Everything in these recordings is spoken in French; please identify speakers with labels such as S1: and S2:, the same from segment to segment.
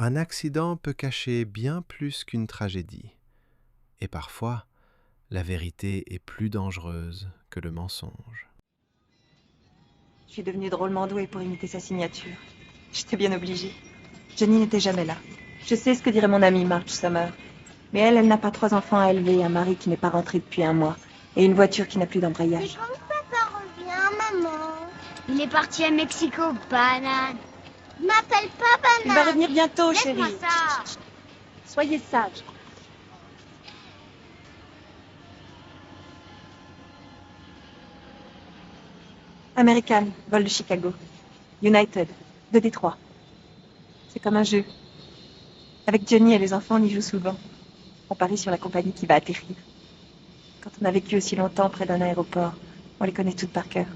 S1: un accident peut cacher bien plus qu'une tragédie. Et parfois, la vérité est plus dangereuse que le mensonge.
S2: Je suis devenue drôlement douée pour imiter sa signature. J'étais bien obligée. Jenny n'était jamais là. Je sais ce que dirait mon amie Marge Summer. Mais elle n'a pas 3 enfants à élever, un mari qui n'est pas rentré depuis 1 mois, et une voiture qui n'a plus d'embrayage.
S3: Mais quand papa revient, maman? Il est parti à Mexico, banane. M'appelle pas banane.
S2: Il va revenir bientôt, chérie.
S3: Laisse-moi ça.
S2: Soyez sage. American, vol de Chicago. United, de Détroit. C'est comme un jeu. Avec Johnny et les enfants, on y joue souvent. On parie sur la compagnie qui va atterrir. Quand on a vécu aussi longtemps près d'un aéroport, on les connaît toutes par cœur.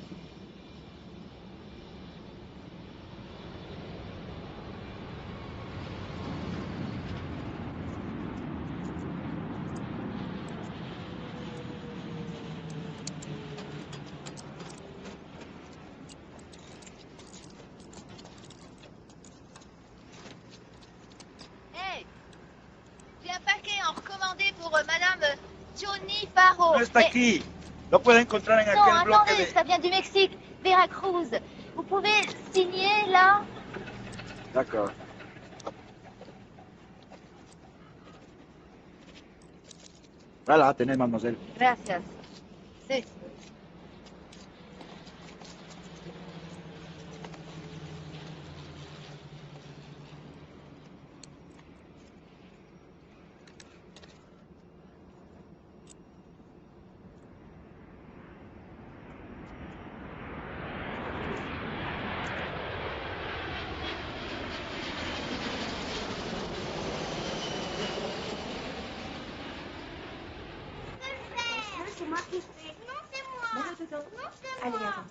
S4: Hey, j'ai un paquet en recommandé pour Madame Johnny Farrow.
S5: No está aquí. Lo puede encontrar en
S4: Non,
S5: aquel bloque
S4: attendez,
S5: de...
S4: ça vient du Mexique, Veracruz. Vous pouvez signer là?
S5: D'accord. Voilà, tenez, mademoiselle.
S4: Gracias. Sí.
S3: C'est moi qui fais. Non, c'est moi.
S2: Mets-le dedans.
S3: Non, c'est
S2: Allez,
S3: moi.
S2: avance.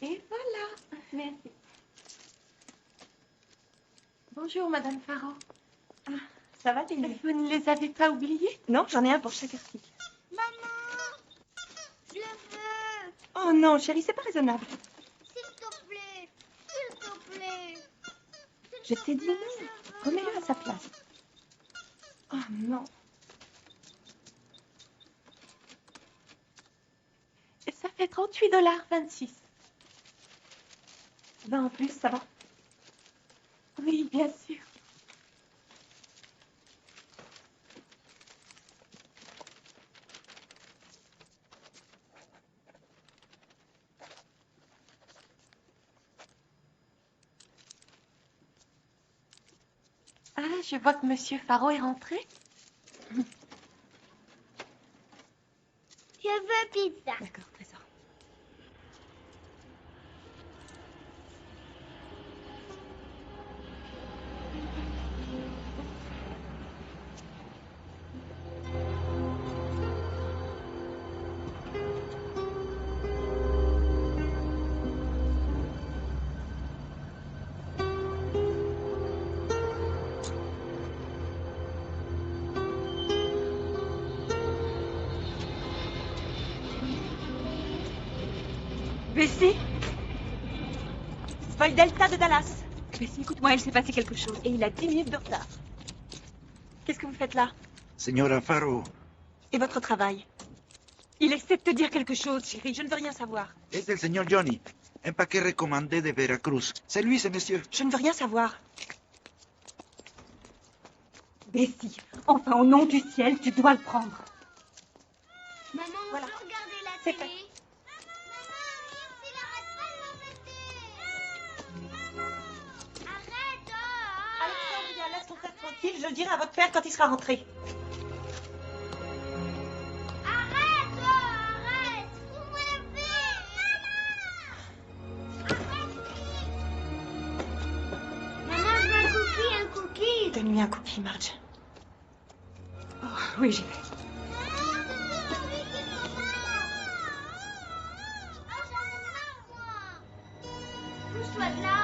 S2: Et voilà. Merci. Bonjour, Madame Farrow. Ah, ça va, Lily? Vous ne les avez pas oubliés? Non, j'en ai un pour chaque article.
S3: Maman, je veux.
S2: Oh non, chérie, c'est pas raisonnable.
S3: S'il te plaît. S'il te plaît.
S2: Je t'ai dit non. Remets-le à sa place. Oh non. Et ça fait 38,26 $. 20 en plus, ça va? Oui, bien sûr. Ah, je vois que Monsieur Farrow est rentré.
S3: Je veux pizza.
S2: D'accord, trésor. Bessie? Vol Delta de Dallas. Bessie, écoute-moi, il s'est passé quelque chose. Et il a 10 minutes de retard. Qu'est-ce que vous faites là?
S5: Señora Faro,
S2: Et votre travail? Il essaie de te dire quelque chose, chérie. Je ne veux rien savoir.
S5: es del señor Johnny. Un paquet recommandé de Veracruz. C'est lui, ce monsieur.
S2: Je ne veux rien savoir. Bessie, enfin, au nom du ciel, tu dois le prendre.
S3: Maman, on
S2: Voilà.
S3: peut regarder la
S2: C'est
S3: télé.
S2: fait.
S3: Il arrête pas de m'embêter. Arrête, oh,
S2: Alexandria, laisse ton frère tranquille. Je le dirai à votre père quand il sera rentré.
S3: Arrête, oh, arrête. Fous-moi la paix. Maman, je veux un cookie.
S2: Donne-lui un cookie, Marge. Oh, oui, j'y vais.
S3: Pousse-toi de là.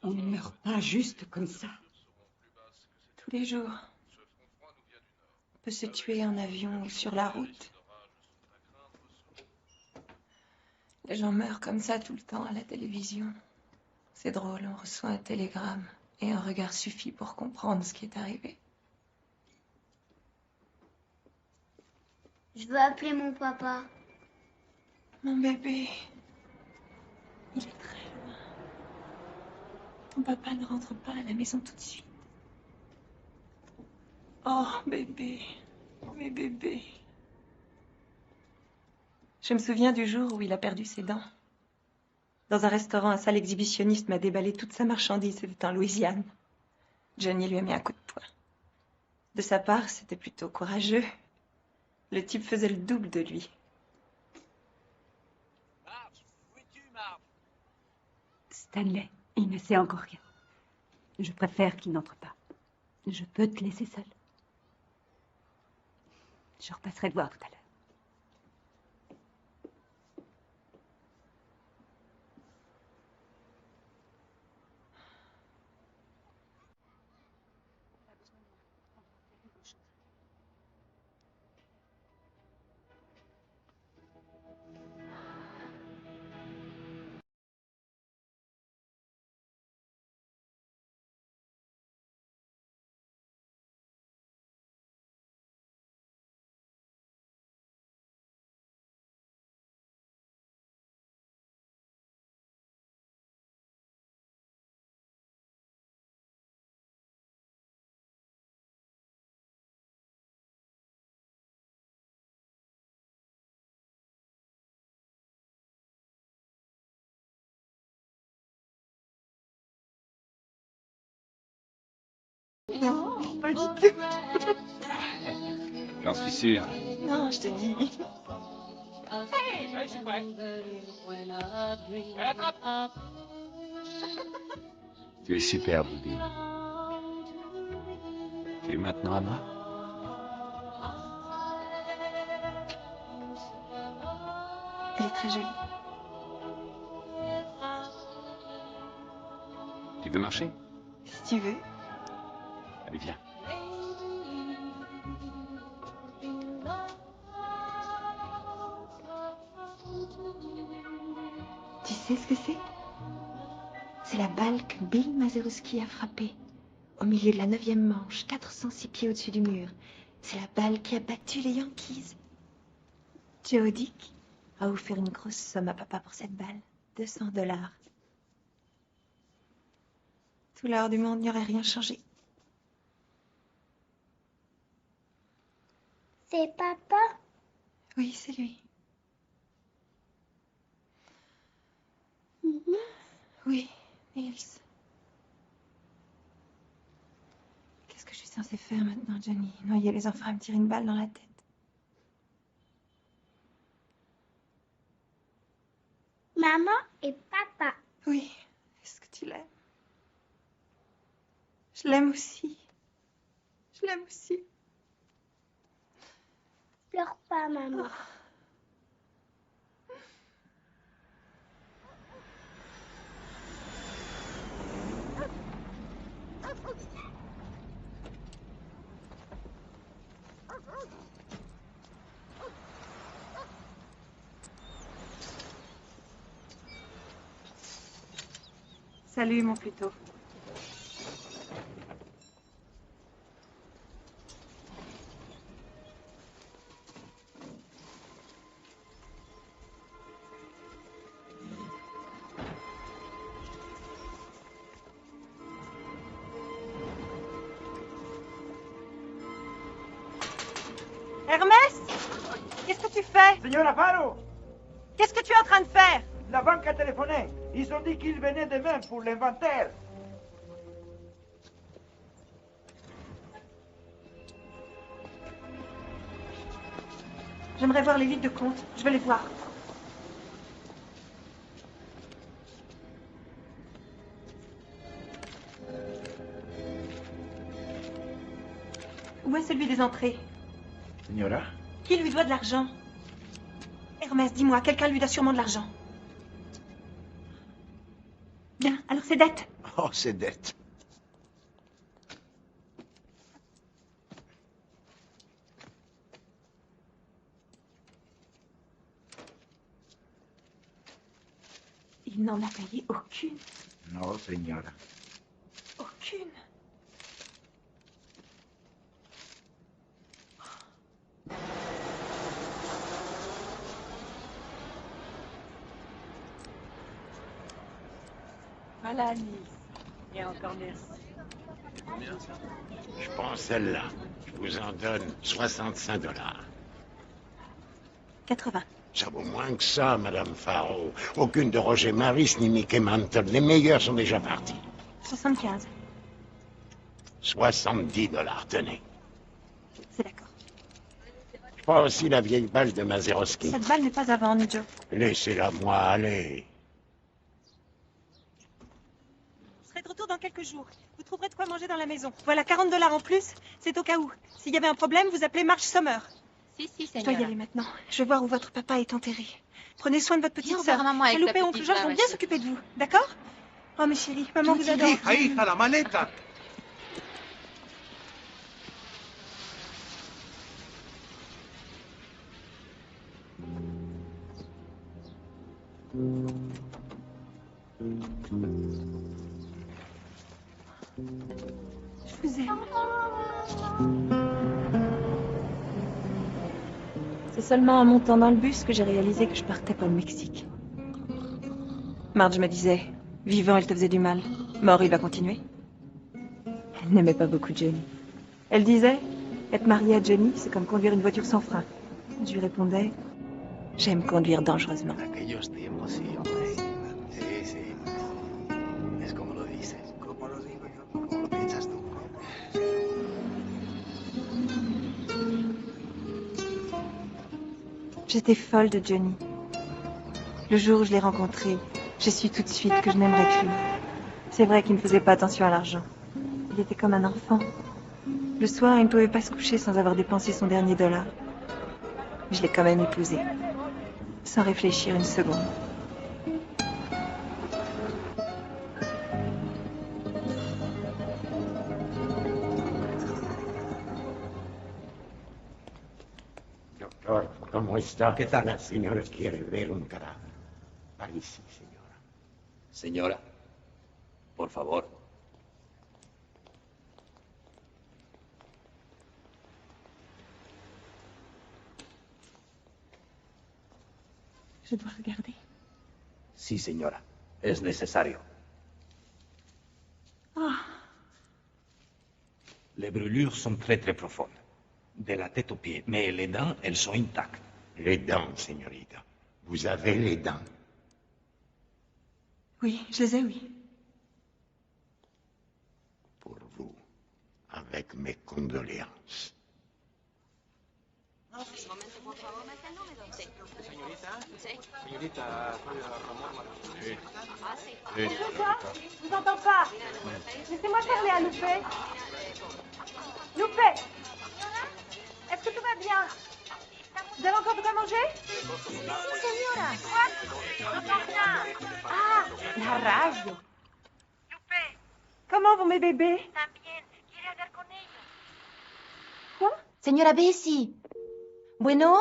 S6: On ne meurt pas juste comme ça.
S2: Tous les jours. On peut se tuer en avion ou sur la route. Les gens meurent comme ça tout le temps à la télévision. C'est drôle, on reçoit un télégramme et un regard suffit pour comprendre ce qui est arrivé.
S3: Je veux appeler mon papa.
S2: Mon bébé, il est très loin. Ton papa ne rentre pas à la maison tout de suite. Oh, bébé, mes bébés. Je me souviens du jour où il a perdu ses dents. Dans un restaurant, un sale exhibitionniste m'a déballé toute sa marchandise. C'était en Louisiane. Johnny lui a mis un coup de poing. De sa part, c'était plutôt courageux. Le type faisait le double de lui.
S6: Stanley, il ne sait encore rien. Je préfère qu'il n'entre pas. Je peux te laisser seule. Je repasserai te voir tout à l'heure.
S2: Non, pas du tout.
S7: J'en suis sûr.
S2: Non, je te dis.
S7: Tu es superbe, Bill. Tu es maintenant à moi?
S2: Elle est très jolie.
S7: Tu veux marcher?
S2: Si tu veux.
S7: Allez, viens.
S2: Tu sais ce que c'est? C'est la balle que Bill Mazeroski a frappée. Au milieu de la 9e manche, 406 pieds au-dessus du mur. C'est la balle qui a battu les Yankees. Joe Dick a offert une grosse somme à papa pour cette balle. $200. Tout l'or du monde n'y aurait rien changé.
S3: C'est papa?
S2: Oui, c'est lui. Oui, Niels. Qu'est-ce que je suis censée faire maintenant, Johnny? Noyer les enfants et me tirer une balle dans la tête?
S3: Maman et papa.
S2: Oui. Est-ce que tu l'aimes? Je l'aime aussi. Je l'aime aussi.
S3: Pleure pas, maman.
S2: Salut, mon Pluto. Hermès, qu'est-ce que tu fais?
S5: Señora Faro,
S2: Qu'est-ce que tu es en train de faire?
S5: la banque a téléphoné. Ils ont dit qu'ils venaient demain pour l'inventaire.
S2: J'aimerais voir les livres de compte. Je vais les voir. Où est celui des entrées?
S5: Señora?
S2: Qui lui doit de l'argent? Hermès, dis-moi, quelqu'un lui doit sûrement de l'argent. Bien, alors c'est dette.
S5: Oh, c'est dette.
S2: Il n'en a payé aucune.
S5: No, señora.
S2: Aucune.
S6: Voilà, Alice. Et encore merci.
S8: Je prends celle-là. Je vous en donne 65 $.
S2: 80.
S8: Ça vaut moins que ça, Madame Faro. Aucune de Roger Maris ni Mickey Mantle. Les meilleurs sont déjà partis.
S2: 75.
S8: 70 $, tenez.
S2: C'est d'accord.
S8: Je prends aussi la vieille balle de Mazeroski.
S2: Cette balle n'est pas à vendre, Joe.
S8: Laissez-la moi aller.
S2: Je serai de retour dans quelques jours. Vous trouverez de quoi manger dans la maison. Voilà 40 $ en plus. C'est au cas où. S'il y avait un problème, vous appelez Marge Sommer.
S4: Si,
S2: Je dois
S4: señora.
S2: y aller maintenant. Je vais voir où votre papa est enterré. Prenez soin de votre petite
S4: Viens
S2: sœur.
S4: voir maman avec
S2: Chaloupe
S4: la
S2: et oncle
S4: petite
S2: Georges vont
S4: dame,
S2: bien
S4: aussi.
S2: s'occuper de vous. D'accord? Oh, mes chéris, maman vous adore.
S5: Hija, hija, la maleta.
S2: Je vous aime. C'est seulement en montant dans le bus que j'ai réalisé que je partais pour le Mexique. Marge me disait, vivant, il te faisait du mal. Mort, il va continuer. Elle n'aimait pas beaucoup Johnny. Elle disait, être mariée à Johnny, c'est comme conduire une voiture sans frein. Je lui répondais, j'aime conduire dangereusement.
S9: Aquellos tiempos, sí, hombre. Sí, sí. Es como lo dices. ¿Cómo lo digo yo? ¿Cómo lo piensas tú?
S2: J'étais folle de Johnny. Le jour où je l'ai rencontré, j'ai su tout de suite que je n'aimerais que lui. C'est vrai qu'il ne faisait pas attention à l'argent. Il était comme un enfant. Le soir, il ne pouvait pas se coucher sans avoir dépensé son dernier $. Je l'ai quand même épousé. Sans réfléchir une seconde.
S8: Doctor, ¿cómo está? ¿Qué tal? La señora quiere ver un cadáver. Para ici, señora.
S9: Señora, por favor.
S2: Je dois regarder.
S9: Sí, señora. Es necesario. Les brûlures sont très profondes. De la tête aux pieds. Mais les dents, elles sont intactes.
S8: Les dents, señorita. Vous avez les dents.
S2: Oui, je les ai, oui.
S8: Pour vous. Avec mes condoléances.
S6: Je vous entends pas. Laissez-moi parler à Loupé. Loupé, est-ce que tout va bien? Vous avez encore de quoi manger?
S3: Sí, señora.
S6: Ah, la radio. Comment vont mes bébés? Quoi?
S4: Señora Bessie. Bueno?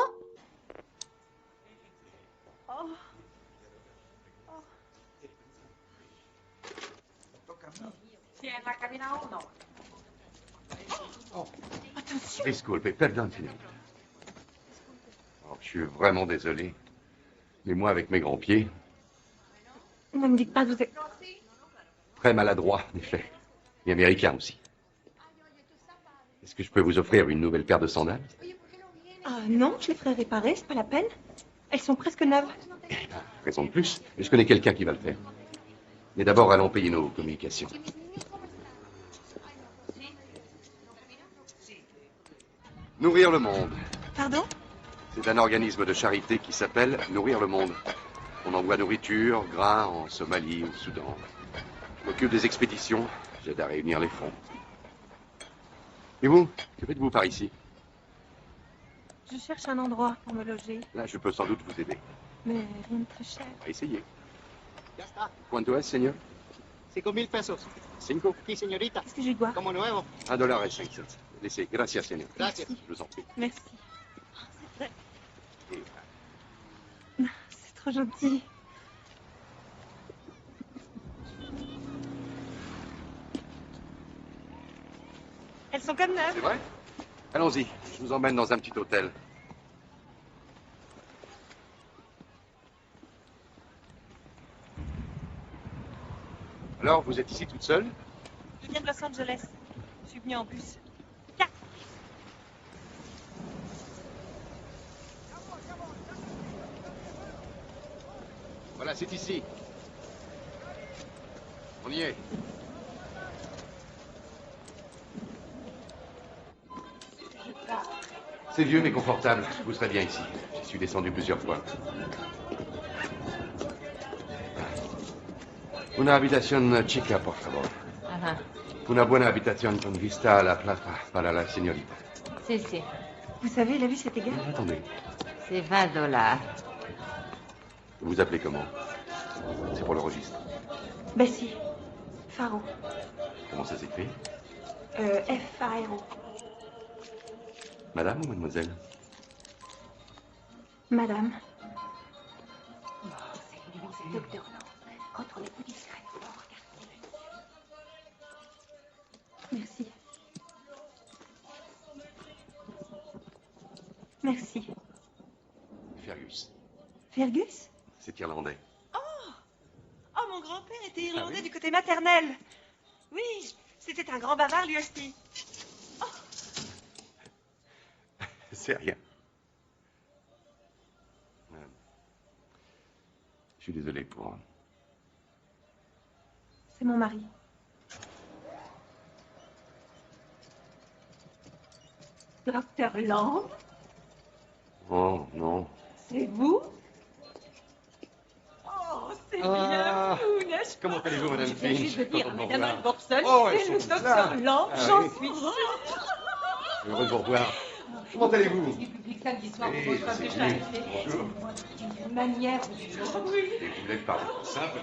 S10: Disculpe, perdón, señorita. Oh, je suis vraiment désolé. Mais moi, avec mes grands pieds,
S2: Ne me dites pas que vous êtes...
S10: très maladroit, en effet. Et américain aussi. Est-ce que je peux vous offrir une nouvelle paire de sandales?
S2: Ah non, je les ferai réparer, c'est pas la peine. Elles sont presque neuves.
S10: Raison de plus. Je connais quelqu'un qui va le faire. Mais d'abord, allons payer nos communications. Nourrir le monde.
S2: Pardon?
S10: C'est un organisme de charité qui s'appelle Nourrir le monde. On envoie nourriture, grains en Somalie, au Soudan. Je m'occupe des expéditions. J'aide à réunir les fonds. Et vous, que faites-vous par ici?
S2: Je cherche un endroit pour me loger,
S10: Là, je peux sans doute vous aider.
S2: mais rien de très cher.
S10: On va essayer. ¿Cuánto es, señor?
S11: 5,000 pesos.
S10: 5.
S11: Sí, señorita.
S2: Qu'est-ce que je lui dois?
S11: Como nuevo.
S10: $1.05. Laissez. Gracias, señor.
S11: Gracias.
S10: Je vous en prie.
S2: Merci. C'est
S10: Et-
S2: vrai. C'est trop gentil. Elles sont comme neuves.
S10: C'est vrai? Allons-y. Je vous emmène dans un petit hôtel. Alors, vous êtes ici toute seule?
S2: Je viens de Los Angeles. Je suis venue en bus.
S10: Voilà, c'est ici. On y est. C'est vieux mais confortable. Vous serez bien ici. J'y suis descendu plusieurs fois. Una habitación chica, por favor.
S12: Ajá.
S10: Una buena habitación con vista a la plaza para la señorita.
S12: Si, si.
S2: Vous savez, la vue, c'est égal.
S10: Attendez.
S12: C'est $20.
S10: Vous vous appelez comment? C'est pour le registre.
S2: Bessie. Faro.
S10: Comment ça s'écrit?
S2: F-A-R-O.
S10: Madame ou mademoiselle?
S2: Madame.
S6: C'est lui, c'est Docteur Lang. Retournez-vous discrètement, regardez.
S2: Merci. Merci.
S10: Fergus.
S2: Fergus?
S10: C'est irlandais.
S2: Oh, mon grand-père était irlandais du côté maternel. Oui, c'était un grand bavard lui aussi.
S10: C'est rien. Je suis désolé pour...
S2: C'est mon mari.
S6: Docteur Lang,
S10: Oh, non.
S6: c'est vous? Oh, c'est bien vous, n'est-ce pas?
S10: Comment allez-vous, Madame
S6: Je viens
S10: Finch?
S6: juste de dire à
S10: Content de vous
S6: Madame
S10: revoir.
S6: Alborson,
S10: Oh, elles
S6: c'est
S10: sont
S6: le
S10: toutes
S6: Docteur
S10: là.
S6: Lang,
S10: Ah
S6: j'en
S10: oui.
S6: suis sûre.
S10: Heureux de vous revoir. Comment allez-vous?
S6: Du public samedi soir,
S10: Oui,
S6: vous reçoivez
S10: c'est
S6: déjà
S10: venu.
S6: été
S10: Bonjour.
S6: d'une manière de dire. Oui.
S10: Et vous voulez parler tout simple?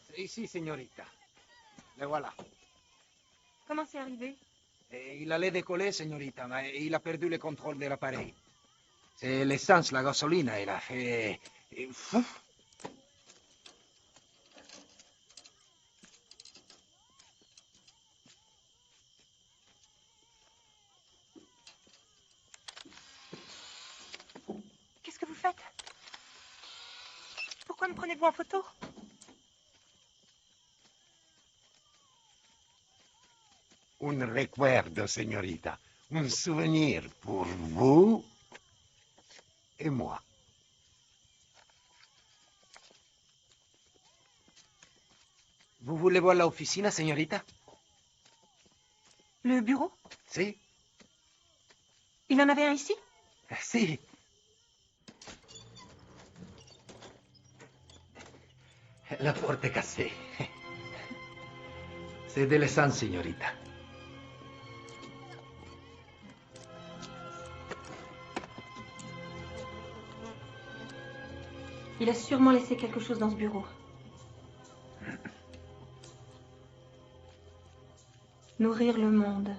S11: C'est ici, señorita. Le voilà.
S2: Comment c'est arrivé?
S11: Il allait décoller, señorita, mais il a perdu le contrôle de l'appareil. C'est l'essence, la gasoline, il a fait... Fouf.
S2: Qu'est-ce que vous faites? Pourquoi me prenez-vous en photo?
S8: Un recuerdo, señorita. Un souvenir pour vous et moi.
S11: Vous voulez voir l'officina, señorita?
S2: Le bureau?
S11: Si.
S2: Il en avait un ici?
S11: Si. La porte est cassée. C'est de l'essence, señorita.
S2: Il a sûrement laissé quelque chose dans ce bureau. Nourrir le monde.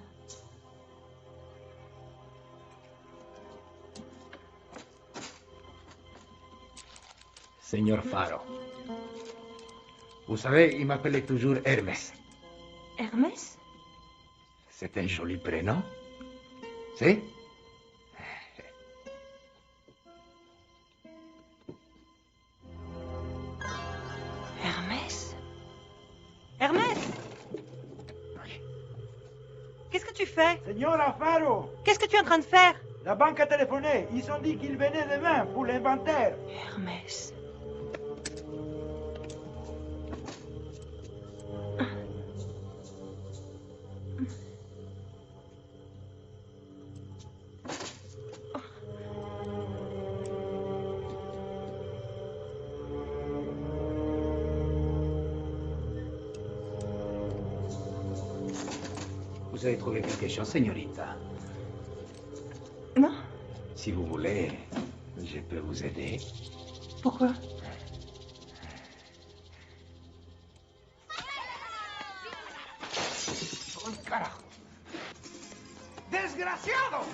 S11: Señor Faro. Vous savez, il m'appelait toujours Hermès.
S2: Hermès?
S11: C'est un joli prénom. Si?
S2: Hermès? Hermès? Qu'est-ce que tu fais?
S13: Señora Faro,
S2: Qu'est-ce que tu es en train de faire?
S13: la banque a téléphoné. Ils ont dit qu'ils venaient demain pour l'inventaire.
S2: Hermès.
S11: Vous avez trouvé quelque chose, señorita?
S2: Non?
S11: Si vous voulez, je peux vous aider.
S2: Pourquoi?
S11: ¡Un carajo! ¡Desgraciado!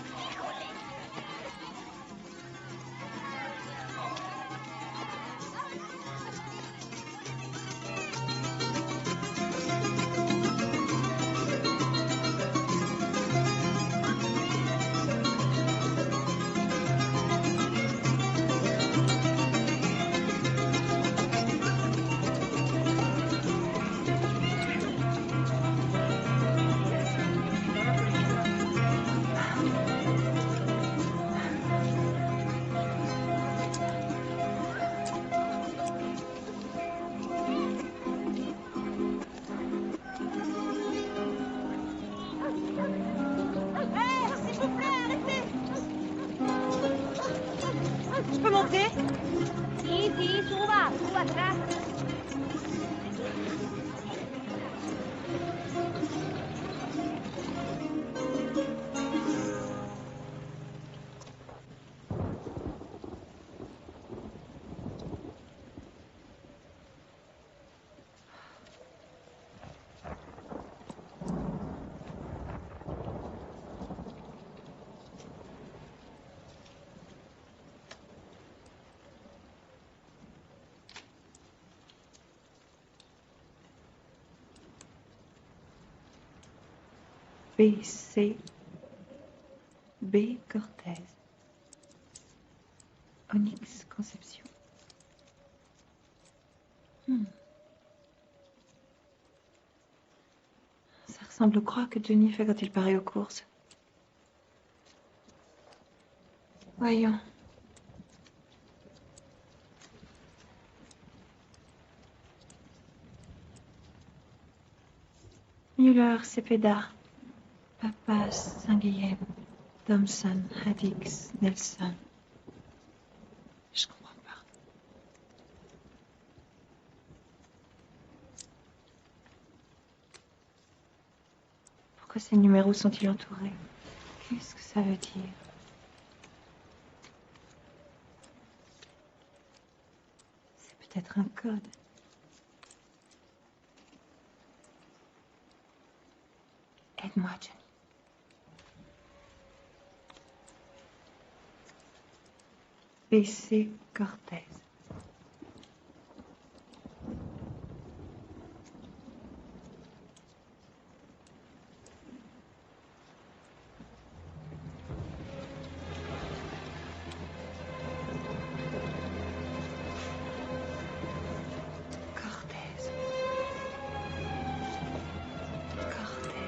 S2: Je peux monter?
S4: Sí, sí, suba, suba atrás.
S2: B.C. B. Cortez. Onyx Conception. Ça ressemble aux croix que Johnny fait quand il parie aux courses. Voyons. Müller, Cepeda, Papas, Saint-Guilhem, Thompson, Haddix, Nelson. Je comprends pas. Pourquoi ces numéros sont-ils entourés? Qu'est-ce que ça veut dire? C'est peut-être un code. Aide-moi, Johnny. B.C. Cortez. Cortez. Cortez.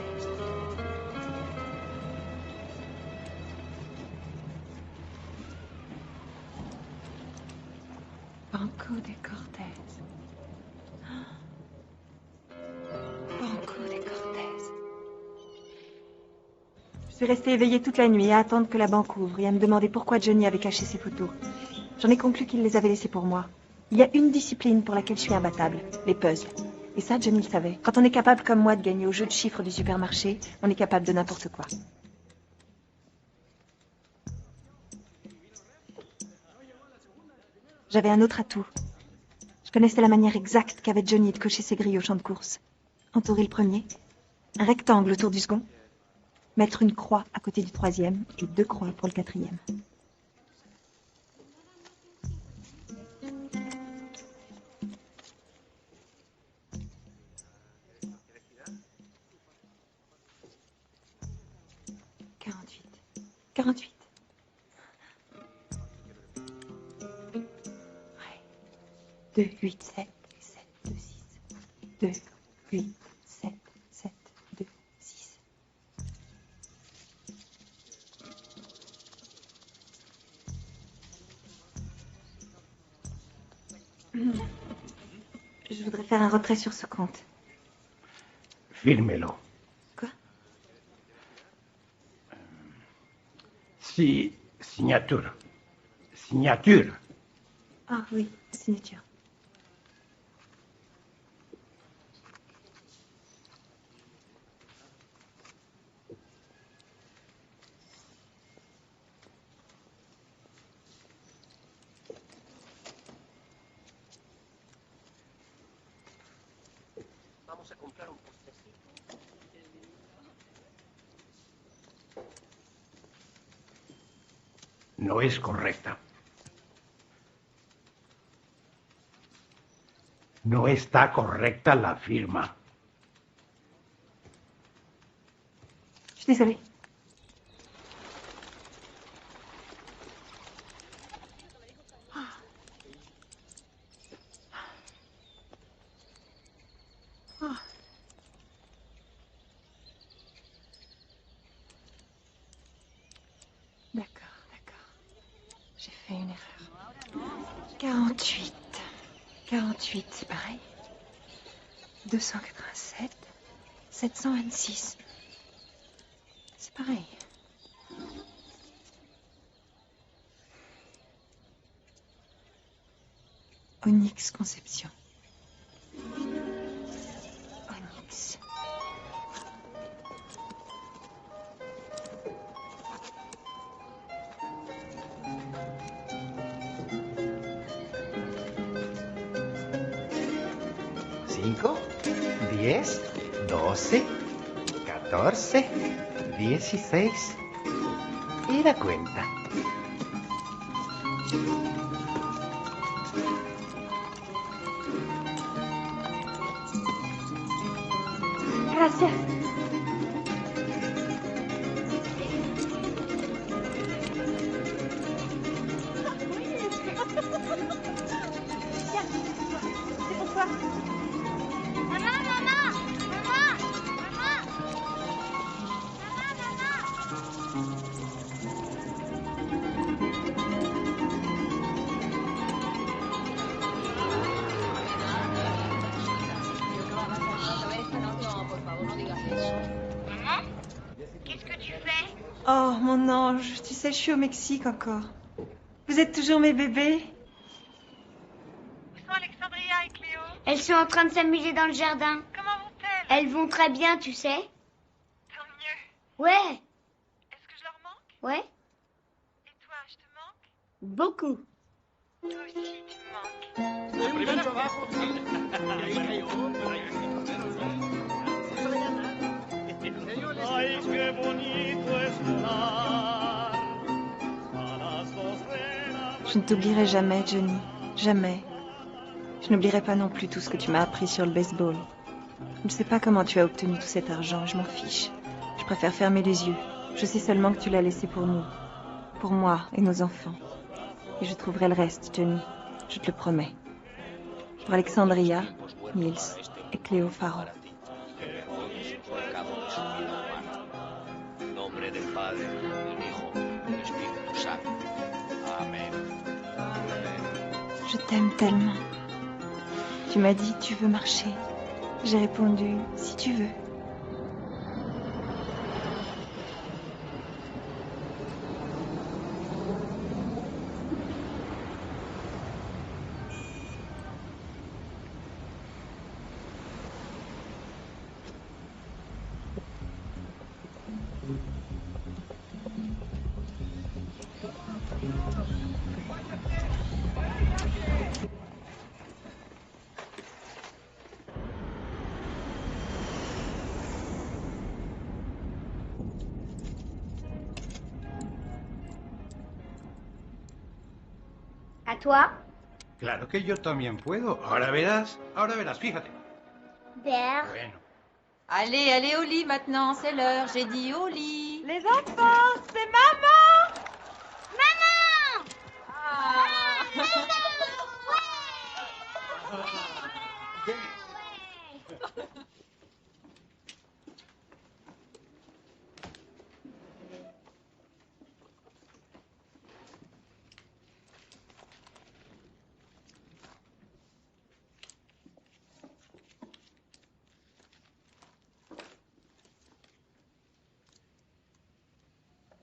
S2: Banco de Cortez. Banco de Cortez. Je suis restée éveillée toute la nuit à attendre que la banque ouvre et à me demander pourquoi Johnny avait caché ses photos. J'en ai conclu qu'il les avait laissées pour moi. Il y a une discipline pour laquelle je suis imbattable, les puzzles. Et ça, Johnny le savait. Quand on est capable comme moi de gagner au jeu de chiffres du supermarché, on est capable de n'importe quoi. J'avais un autre atout. Je connaissais la manière exacte qu'avait Johnny de cocher ses grilles au champ de course. Entourer le premier, un rectangle autour du second, mettre une croix à côté du troisième et 2 croix pour le quatrième. « 48. 2, 8, 7, 7, 2, 6. 2, 8, 7, 7, 2, 6. Je voudrais faire un retrait sur ce compte.
S8: Firmelo.
S2: Quoi?
S8: Si, signature. Signature.
S2: Ah oui, signature.
S8: No es correcta. No está correcta la firma.
S2: Je suis désolée. D'accord, d'accord. J'ai fait une erreur. 48. 48, c'est pareil. 287. 726. C'est pareil. Onyx Conception. Onyx.
S14: ¿5? 10, 12, 14, 16. Y la cuenta.
S2: Gracias. C'est pour toi.
S3: Maman, maman, maman, maman. Maman, qu'est-ce que tu fais?
S2: Oh, mon ange, tu sais, je suis au Mexique encore. Vous êtes toujours mes bébés?
S4: Où sont Alexandria et Cléo?
S3: Elles sont en train de s'amuser dans le jardin.
S4: Comment vont-elles?
S3: Elles vont très bien, tu sais.
S4: Tant mieux.
S3: Ouais.
S4: Est-ce que je leur manque?
S3: Ouais.
S4: Et toi, je te manque?
S3: Beaucoup.
S4: Toi aussi, tu me manques.
S15: Ay, qué bonito es volar a las 2 de la
S2: Je ne t'oublierai jamais, Johnny. Jamais. Je n'oublierai pas non plus tout ce que tu m'as appris sur le baseball. Je ne sais pas comment tu as obtenu tout cet argent, je m'en fiche. Je préfère fermer les yeux. Je sais seulement que tu l'as laissé pour nous. Pour moi et nos enfants. Et je trouverai le reste, Johnny. Je te le promets. Pour Alexandria, Nils et Cléo Faro.
S9: Nombre del Padre, del Hijo, del Espíritu Santo. Amén.
S2: Je t'aime tellement. Tu m'as dit, tu veux marcher. J'ai répondu, si tu veux.
S3: À toi.
S8: Claro que yo también puedo. Ahora verás, fíjate.
S3: Berg.
S8: Bueno.
S12: Allez, allez au lit maintenant, c'est l'heure. J'ai dit au lit.
S4: Les enfants, c'est maman!
S3: Maman!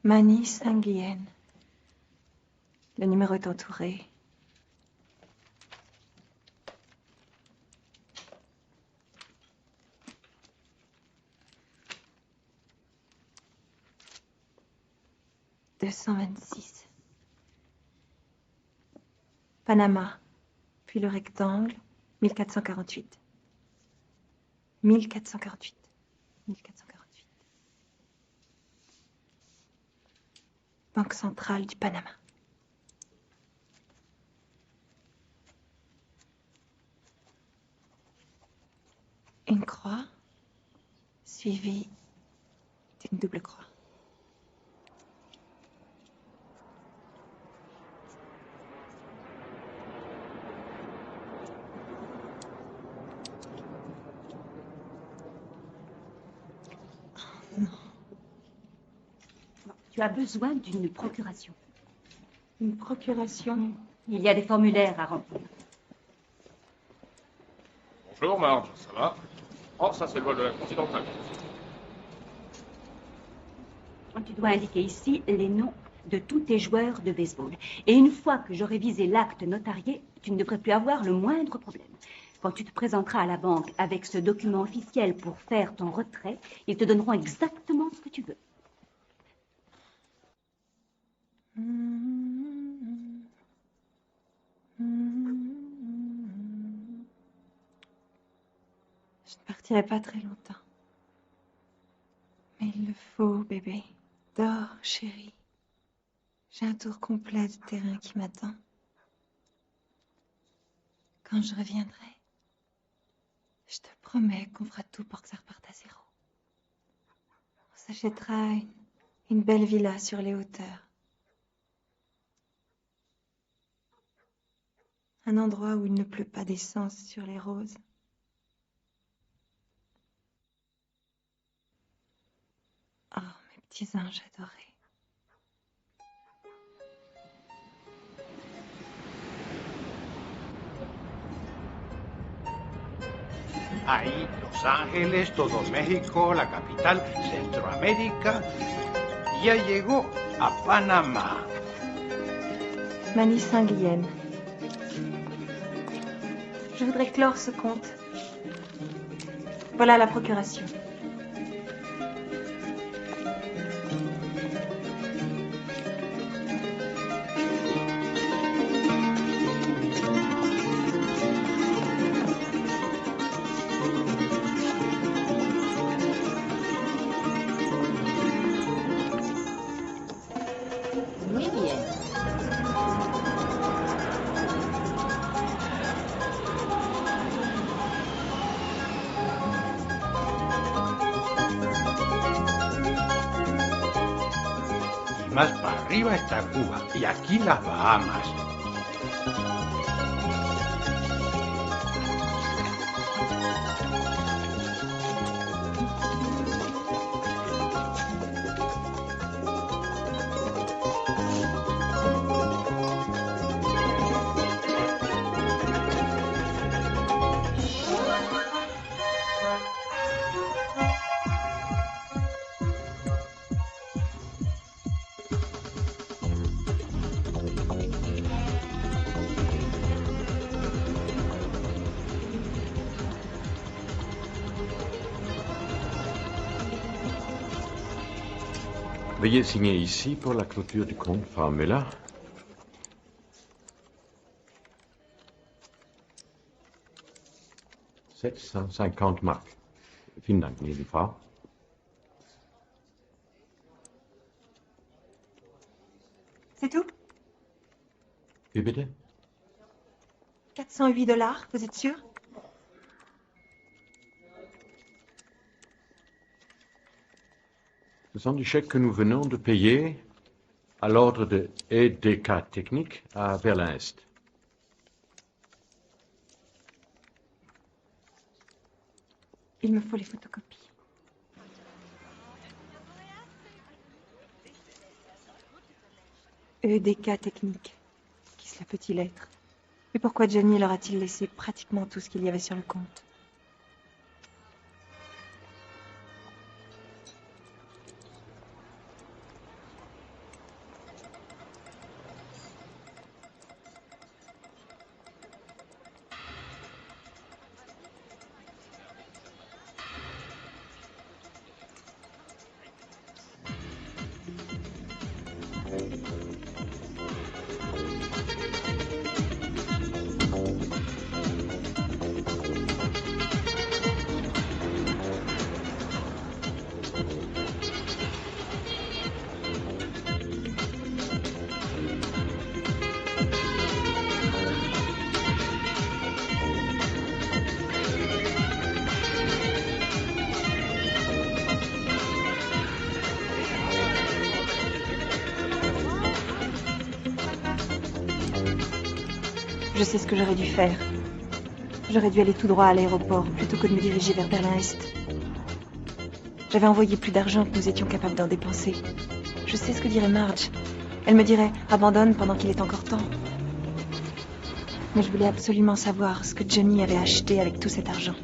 S2: Manny Saint-Guyenne. Le numéro est entouré. « 226. Panama, puis le rectangle, 1448. 1448. 1448. Banque centrale du Panama. Une croix suivie d'une double croix.
S6: Tu as besoin d'une procuration.
S2: Une procuration?
S6: Il y a des formulaires à remplir.
S16: Bonjour Marge, ça va? Oh, ça c'est le vol de la Continentale.
S6: Tu dois indiquer ici les noms de tous tes joueurs de baseball. Et une fois que j'aurai visé l'acte notarié, tu ne devrais plus avoir le moindre problème. Quand tu te présenteras à la banque avec ce document officiel pour faire ton retrait, ils te donneront exactement ce que tu veux.
S2: Je ne partirai pas très longtemps. Mais il le faut, bébé. Dors, chérie. J'ai un tour complet de terrain qui m'attend. Quand je reviendrai, je te promets qu'on fera tout pour que ça reparte à zéro. On s'achètera une belle villa sur les hauteurs. Un endroit où il ne pleut pas d'essence sur les roses. Oh, mes petits anges adorés.
S14: Ahí, Los Ángeles, todo México, la capital, Centroamérica. Ya llegó a Panamá.
S2: Manie Saint-Guilhem. Je voudrais clore ce compte. Voilà la procuration.
S3: Muy bien.
S14: Y más para arriba está Cuba. Y aquí las Bahamas.
S7: Veuillez signer ici pour la clôture du compte Formula. $750. Vielen Dank, liebe Frau.
S2: C'est tout?
S7: Wie bitte?
S2: 408 $, vous êtes sûr?
S7: Ce sont des chèques que nous venons de payer à l'ordre de EDK Technique à Berlin-Est.
S2: Il me faut les photocopies. EDK Technique. Qui cela peut-il être? Et pourquoi Johnny leur a-t-il laissé pratiquement tout ce qu'il y avait sur le compte? sais ce que j'aurais dû faire. J'aurais dû aller tout droit à l'aéroport plutôt que de me diriger vers Berlin-Est. J'avais envoyé plus d'argent que nous étions capables d'en dépenser. Je sais ce que dirait Marge. Elle me dirait « Abandonne pendant qu'il est encore temps ». Mais je voulais absolument savoir ce que Johnny avait acheté avec tout cet argent.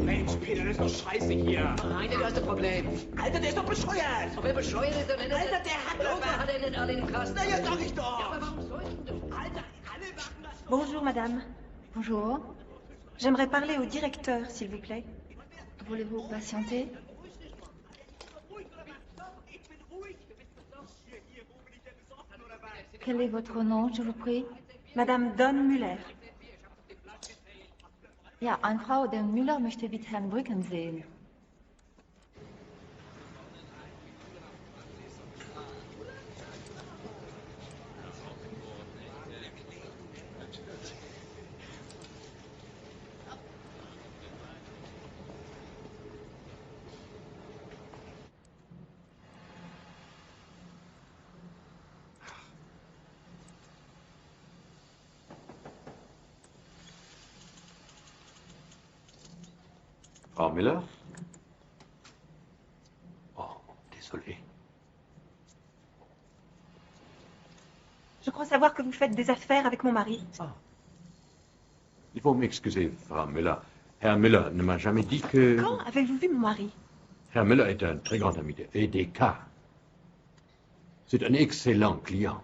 S17: Mensch, Peter, das ist doch scheiße hier. Nein, du hast ein Problem. Alter, der ist doch bescheuert. Wer bescheuert ist denn? Alter, der hat doch... Wer hat denn nicht alle im Kasten? Na ja, sag ich doch. Ja, aber warum soll ich denn? Alter, alle machen das doch.
S2: Bonjour, madame.
S4: Bonjour.
S2: J'aimerais parler au directeur, s'il vous plaît.
S4: Voulez-vous patienter? Quel est votre nom, je vous prie?
S2: Madame Don Müller.
S4: Ja, eine Frau, der Müller möchte mit Herrn Brücken sehen.
S7: Frau Miller? Oh, désolé.
S2: Je crois savoir que vous faites des affaires avec mon mari.
S7: Il faut m'excuser, Frau Müller. Herr Müller ne m'a jamais dit que...
S2: Quand avez-vous vu mon mari?
S7: Herr Müller est un très grand ami de EDK. C'est un excellent client.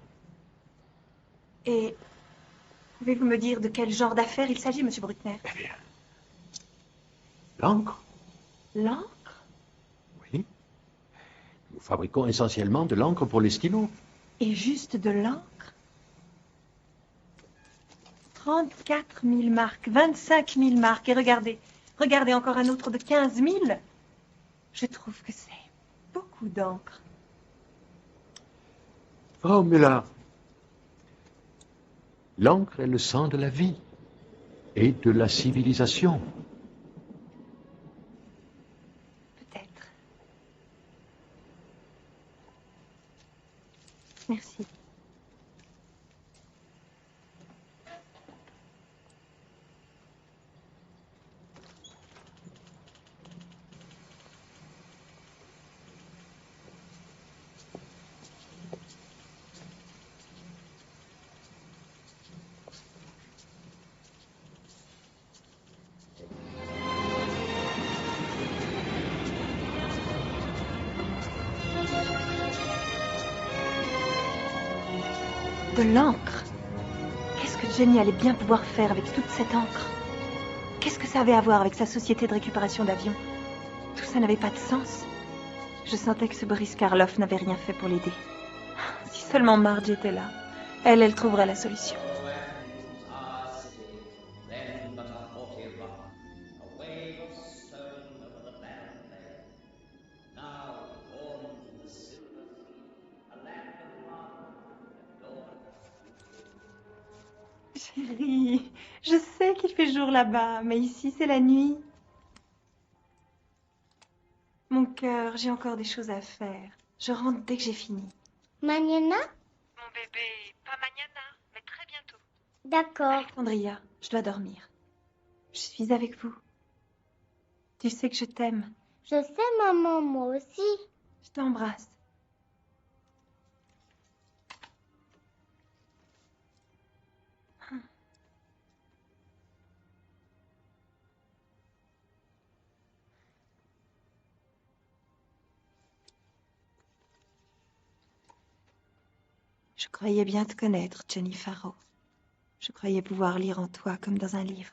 S2: Et pouvez-vous me dire de quel genre d'affaires il s'agit, monsieur Bruckner?
S7: Eh bien, l'encre.
S2: L'encre?
S7: Oui. Nous fabriquons essentiellement de l'encre pour les stylos.
S2: Et juste de l'encre? 34 000 marques, 25 000 marques. Et regardez, regardez encore un autre de 15 000. Je trouve que c'est beaucoup d'encre.
S7: Frau Müller, l'encre est le sang de la vie et de la civilisation.
S2: Peut-être. Merci. De l'encre. Qu'est-ce que Jenny allait bien pouvoir faire avec toute cette encre? Qu'est-ce que ça avait à voir avec sa société de récupération d'avions? Tout ça n'avait pas de sens. Je sentais que ce Boris Karloff n'avait rien fait pour l'aider. Si seulement Marge était là, elle trouverait la solution. Chérie, je sais qu'il fait jour là-bas, mais ici c'est la nuit. Mon cœur, j'ai encore des choses à faire. Je rentre dès que j'ai fini.
S3: Mañana?
S2: Mon bébé, pas mañana, mais très bientôt.
S3: D'accord.
S2: Alexandria, je dois dormir. Je suis avec vous. Tu sais que je t'aime.
S3: Je sais, maman, moi aussi.
S2: Je t'embrasse. Je croyais bien te connaître, Jenny Farrow. Je croyais pouvoir lire en toi comme dans un livre.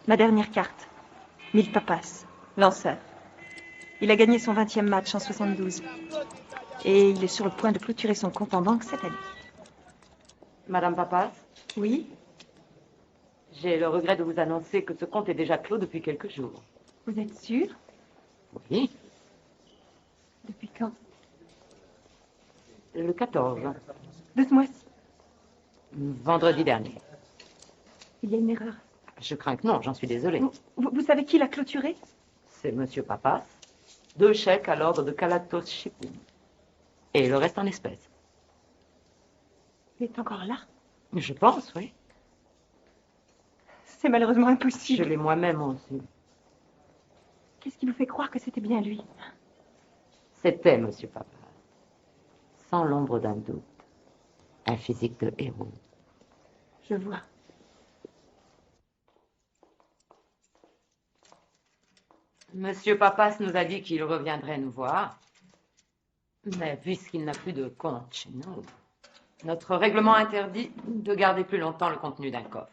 S2: Ma dernière carte. Mille Papas, lanceur. Il a gagné son 20e match en 72. Et il est sur le point de clôturer son compte en banque cette année.
S18: Madame Papas,
S2: Oui?
S18: j'ai le regret de vous annoncer que ce compte est déjà clos depuis quelques jours.
S2: Vous êtes sûr?
S18: Oui,
S2: Depuis quand?
S18: le 14,
S2: De ce mois-ci.
S18: vendredi dernier.
S2: Il y a une erreur.
S18: Je crains que non, j'en suis désolée.
S2: Vous savez qui l'a clôturé?
S18: C'est Monsieur Papas. 2 chèques à l'ordre de Calatos Shipping. Et le reste en espèces.
S2: Il est encore là?
S18: Je pense, oui.
S2: C'est malheureusement impossible.
S18: Je l'ai moi-même aussi.
S2: Qu'est-ce qui vous fait croire que c'était bien lui?
S18: C'était Monsieur Papas. Sans l'ombre d'un doute. Un physique de héros.
S2: Je vois.
S18: Monsieur Papas nous a dit qu'il reviendrait nous voir. Mais puisqu'il n'a plus de compte chez nous, notre règlement interdit de garder plus longtemps le contenu d'un coffre.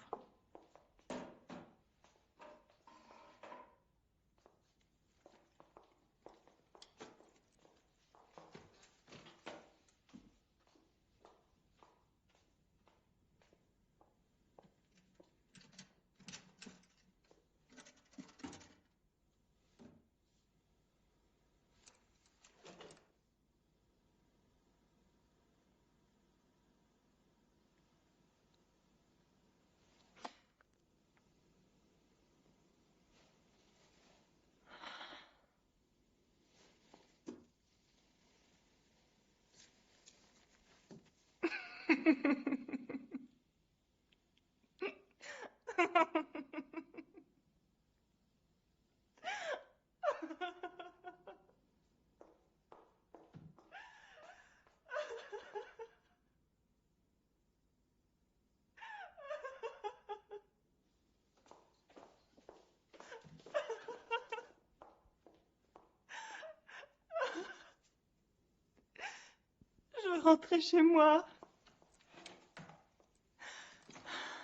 S2: Je veux rentrer chez moi.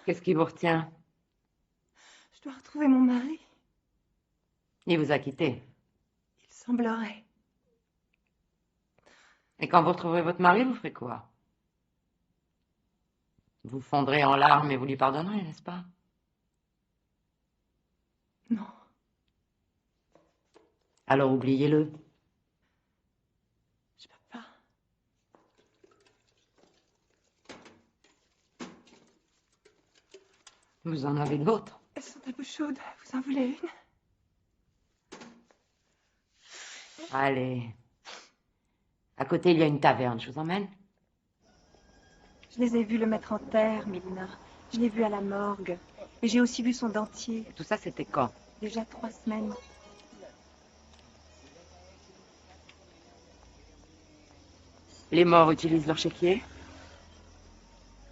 S18: Qu'est-ce qui vous retient?
S2: Je dois retrouver mon mari.
S18: Il vous a quitté.
S2: Il semblerait.
S18: Et quand vous retrouverez votre mari, vous ferez quoi? Vous fondrez en larmes et vous lui pardonnerez, n'est-ce pas?
S2: Non.
S18: Alors oubliez-le.
S2: Je peux pas.
S18: Vous en avez d'autres?
S2: Elles sont un peu chaudes. Vous en voulez une?
S18: Allez. À côté, il y a une taverne. Je vous emmène?
S2: Je les ai vus le mettre en terre, Mélina. Je l'ai vu à la morgue. Et j'ai aussi vu son dentier.
S18: Tout ça, c'était quand?
S2: Déjà 3 semaines.
S18: Les morts utilisent leur chéquier?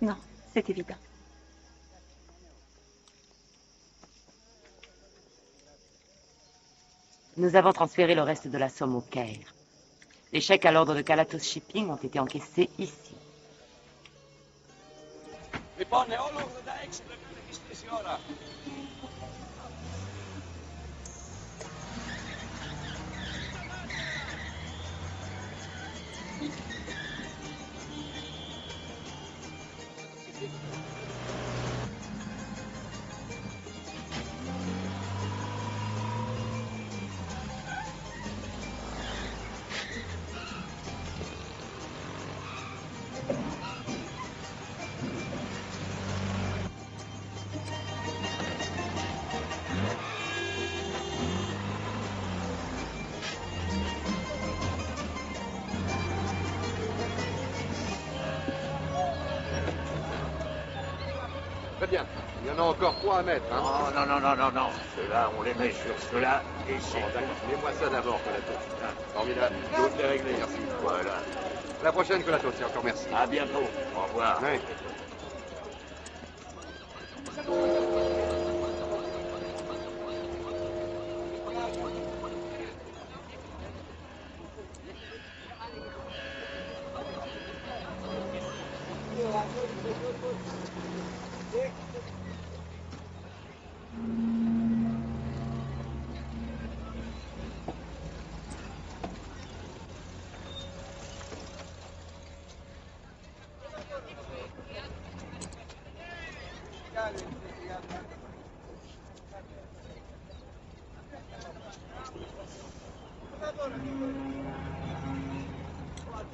S2: Non, c'est évident.
S18: Nous avons transféré le reste de la somme au Caire. Les chèques à l'ordre de Calatos Shipping ont été encaissés ici.
S10: Très bien. Il y en a encore 3 à mettre, hein?
S8: Non. Ceux-là, on les met sur ceux-là et c'est...
S10: Bon, d'accord. Mets-moi ça d'abord, Colatos. Formidable. Tout est réglé, merci.
S8: Voilà.
S10: À la prochaine, Colatos, et encore merci.
S8: À bientôt. Au revoir.
S10: Ouais.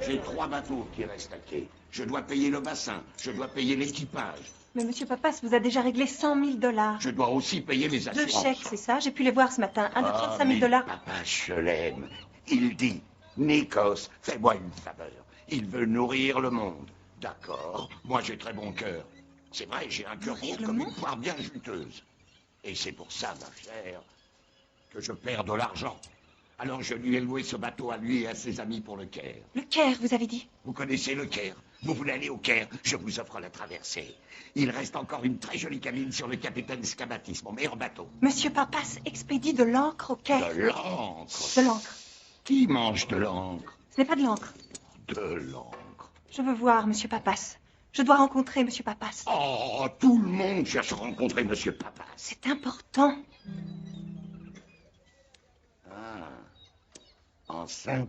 S8: J'ai 3 bateaux qui restent à quai. Je dois payer le bassin, je dois payer l'équipage.
S2: Mais monsieur Papas vous a déjà réglé 100 000 $.
S8: Je dois aussi payer les
S2: 2
S8: assurances.
S2: chèques, c'est ça? J'ai pu les voir ce matin. Un de 35 000 $.
S8: Papa, je l'aime. Il dit, Nikos, fais-moi une faveur. Il veut nourrir le monde. D'accord, moi j'ai très bon cœur. C'est vrai, j'ai un cœur gros comme une poire bien juteuse. Et c'est pour ça, ma chère, que je perds de l'argent. Alors je lui ai loué ce bateau à lui et à ses amis pour le Caire.
S2: Le Caire, vous avez dit?
S8: Vous connaissez le Caire? Vous voulez aller au Caire? Je vous offre la traversée. Il reste encore une très jolie cabine sur le capitaine Scabatis, mon meilleur bateau.
S2: Monsieur Papas expédie de l'encre au Caire.
S8: De l'encre?
S2: De l'encre.
S8: Qui mange de l'encre?
S2: Ce n'est pas de l'encre.
S8: De l'encre.
S2: Je veux voir monsieur Papas. Je dois rencontrer monsieur Papas.
S8: Oh, tout le monde cherche à rencontrer monsieur Papas.
S2: C'est important.
S8: Ah, enceinte.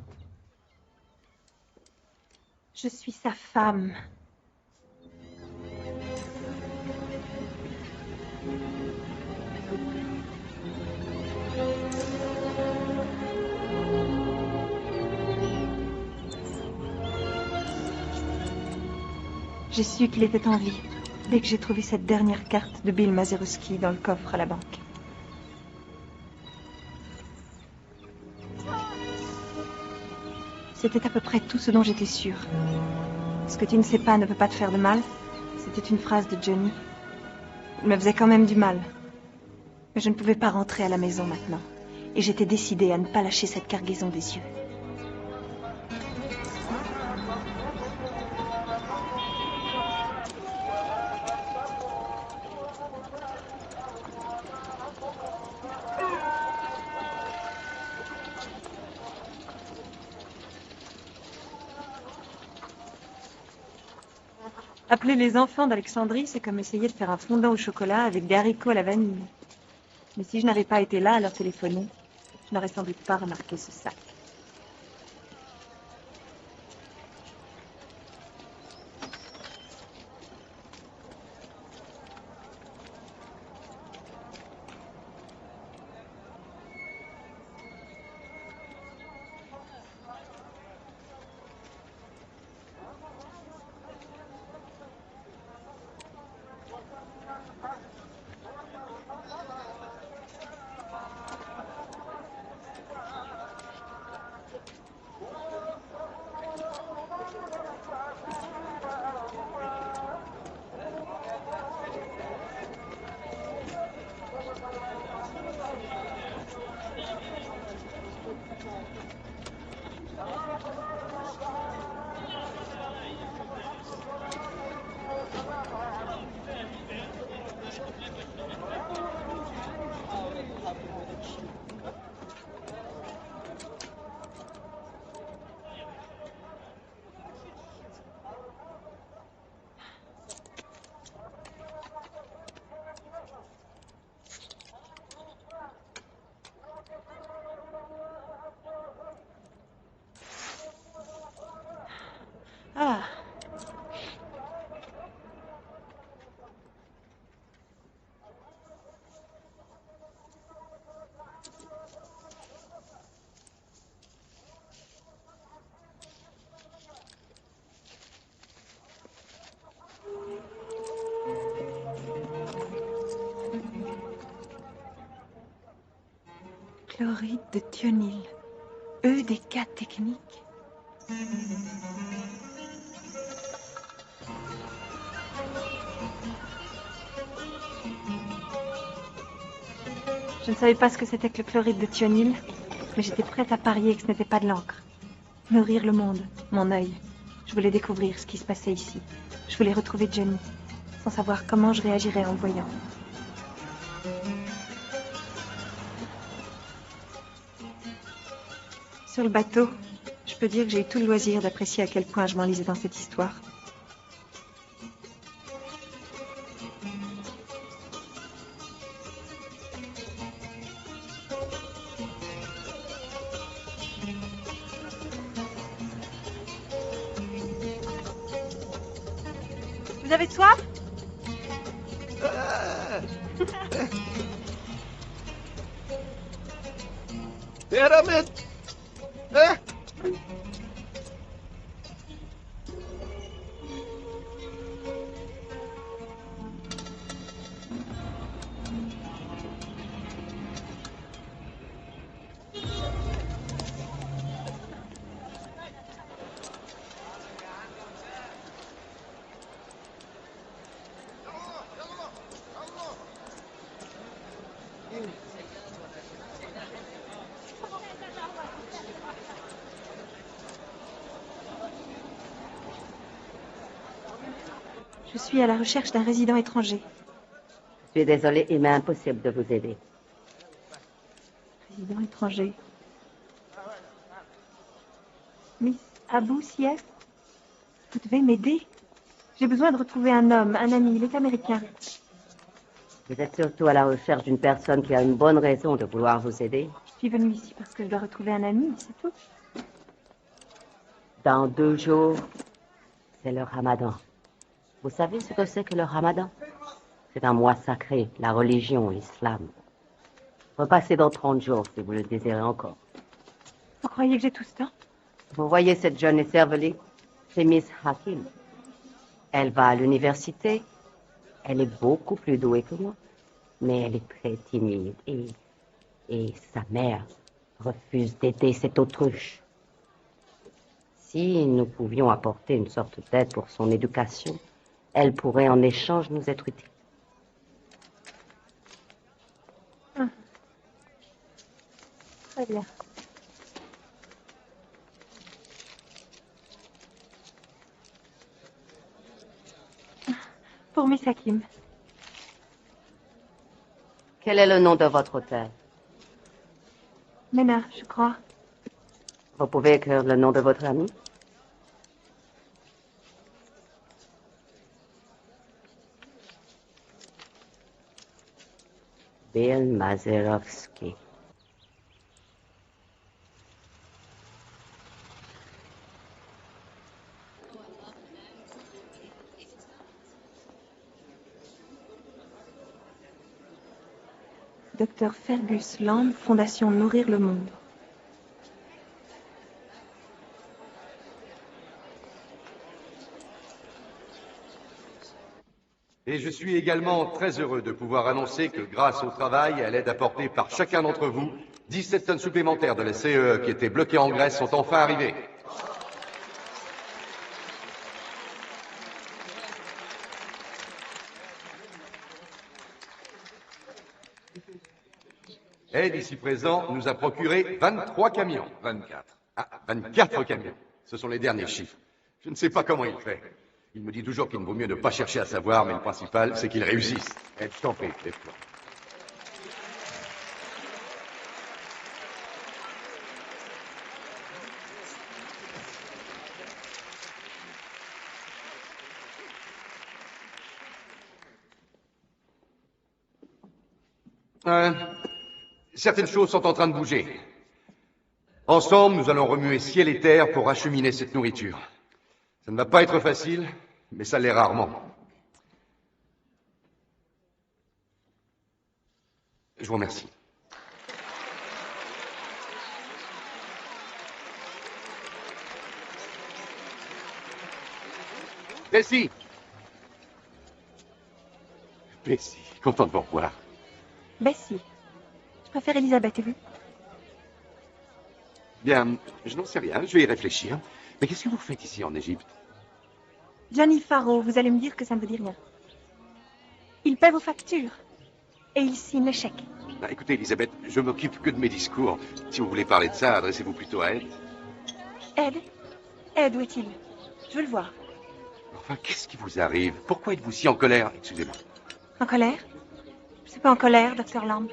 S2: Je suis sa femme. J'ai su qu'il était en vie dès que j'ai trouvé cette dernière carte de Bill Mazeroski dans le coffre à la banque. C'était à peu près tout ce dont j'étais sûre. Ce que tu ne sais pas ne peut pas te faire de mal. C'était une phrase de Johnny. Il me faisait quand même du mal. Mais je ne pouvais pas rentrer à la maison maintenant. Et j'étais décidée à ne pas lâcher cette cargaison des yeux. Appeler les enfants d'Alexandrie, c'est comme essayer de faire un fondant au chocolat avec des haricots à la vanille. Mais si je n'avais pas été là à leur téléphoner, je n'aurais sans doute pas remarqué ce sac. Ah. Chloride de thionyle. EDK technique. Je ne savais pas ce que c'était que le chloride de thionyle, mais j'étais prête à parier que ce n'était pas de l'encre. Nourrir le monde, mon œil. Je voulais découvrir ce qui se passait ici. Je voulais retrouver Johnny, sans savoir comment je réagirais en le voyant. Sur le bateau, je peux dire que j'ai eu tout le loisir d'apprécier à quel point je m'enlisais dans cette histoire. Vous avez soif?
S9: Pyramid! Hein?
S2: Je suis à la recherche d'un résident étranger.
S19: Je suis désolée, il m'est impossible de vous aider.
S2: Résident étranger. Miss Abou Sief, vous devez m'aider. J'ai besoin de retrouver un homme, un ami. Il est américain.
S19: Vous êtes surtout à la recherche d'une personne qui a une bonne raison de vouloir vous aider.
S2: Je suis venue ici parce que je dois retrouver un ami, c'est tout.
S19: Dans 2 jours, c'est le Ramadan. Vous savez ce que c'est que le Ramadan? C'est un mois sacré, la religion, l'islam. Repassez dans 30 jours si vous le désirez encore.
S2: Vous croyez que j'ai tout ce temps?
S19: Vous voyez cette jeune écervelée? C'est Miss Hakim. Elle va à l'université. Elle est beaucoup plus douée que moi. Mais elle est très timide et sa mère refuse d'aider cette autruche. Si nous pouvions apporter une sorte d'aide pour son éducation, elle pourrait en échange nous être utile.
S2: Très bien. Pour Miss Hakim.
S19: Quel est le nom de votre hôtel?
S2: Mena, je crois.
S19: Vous pouvez écrire le nom de votre ami? Bill Mazerovski.
S2: Docteur Fergus Lamb, Fondation Nourrir le Monde.
S10: Et je suis également très heureux de pouvoir annoncer que grâce au travail et à l'aide apportée par chacun d'entre vous, 17 tonnes supplémentaires de la CEE qui étaient bloquées en Grèce sont enfin arrivées. Aide ici présent nous a procuré 23 camions. 24. Ah, 24 camions. Ce sont les derniers chiffres. Je ne sais pas comment il fait. Il me dit toujours qu'il ne vaut mieux ne pas chercher à savoir, mais le principal, c'est qu'il réussisse. Aide, je t'en prie, lève-toi. Certaines choses sont en train de bouger. Ensemble, nous allons remuer ciel et terre pour acheminer cette nourriture. Ça ne va pas être facile, mais ça l'est rarement. Je vous remercie. Bessie! Bessie, content de vous revoir.
S2: Bessie. Je préfère Elisabeth, et vous?
S10: Bien, je n'en sais rien, je vais y réfléchir. Mais qu'est-ce que vous faites ici en Égypte?
S2: Johnny Farrow, vous allez me dire que ça ne vous dit rien. Il paie vos factures. Et il signe le chèque.
S10: Ah, écoutez, Elisabeth, je m'occupe que de mes discours. Si vous voulez parler de ça, adressez-vous plutôt à Ed.
S2: Ed? Ed, où est-il? Je veux le voir.
S10: Enfin, qu'est-ce qui vous arrive? Pourquoi êtes-vous si en colère? Excusez-moi.
S2: En colère? Je ne suis pas en colère, docteur Lamb.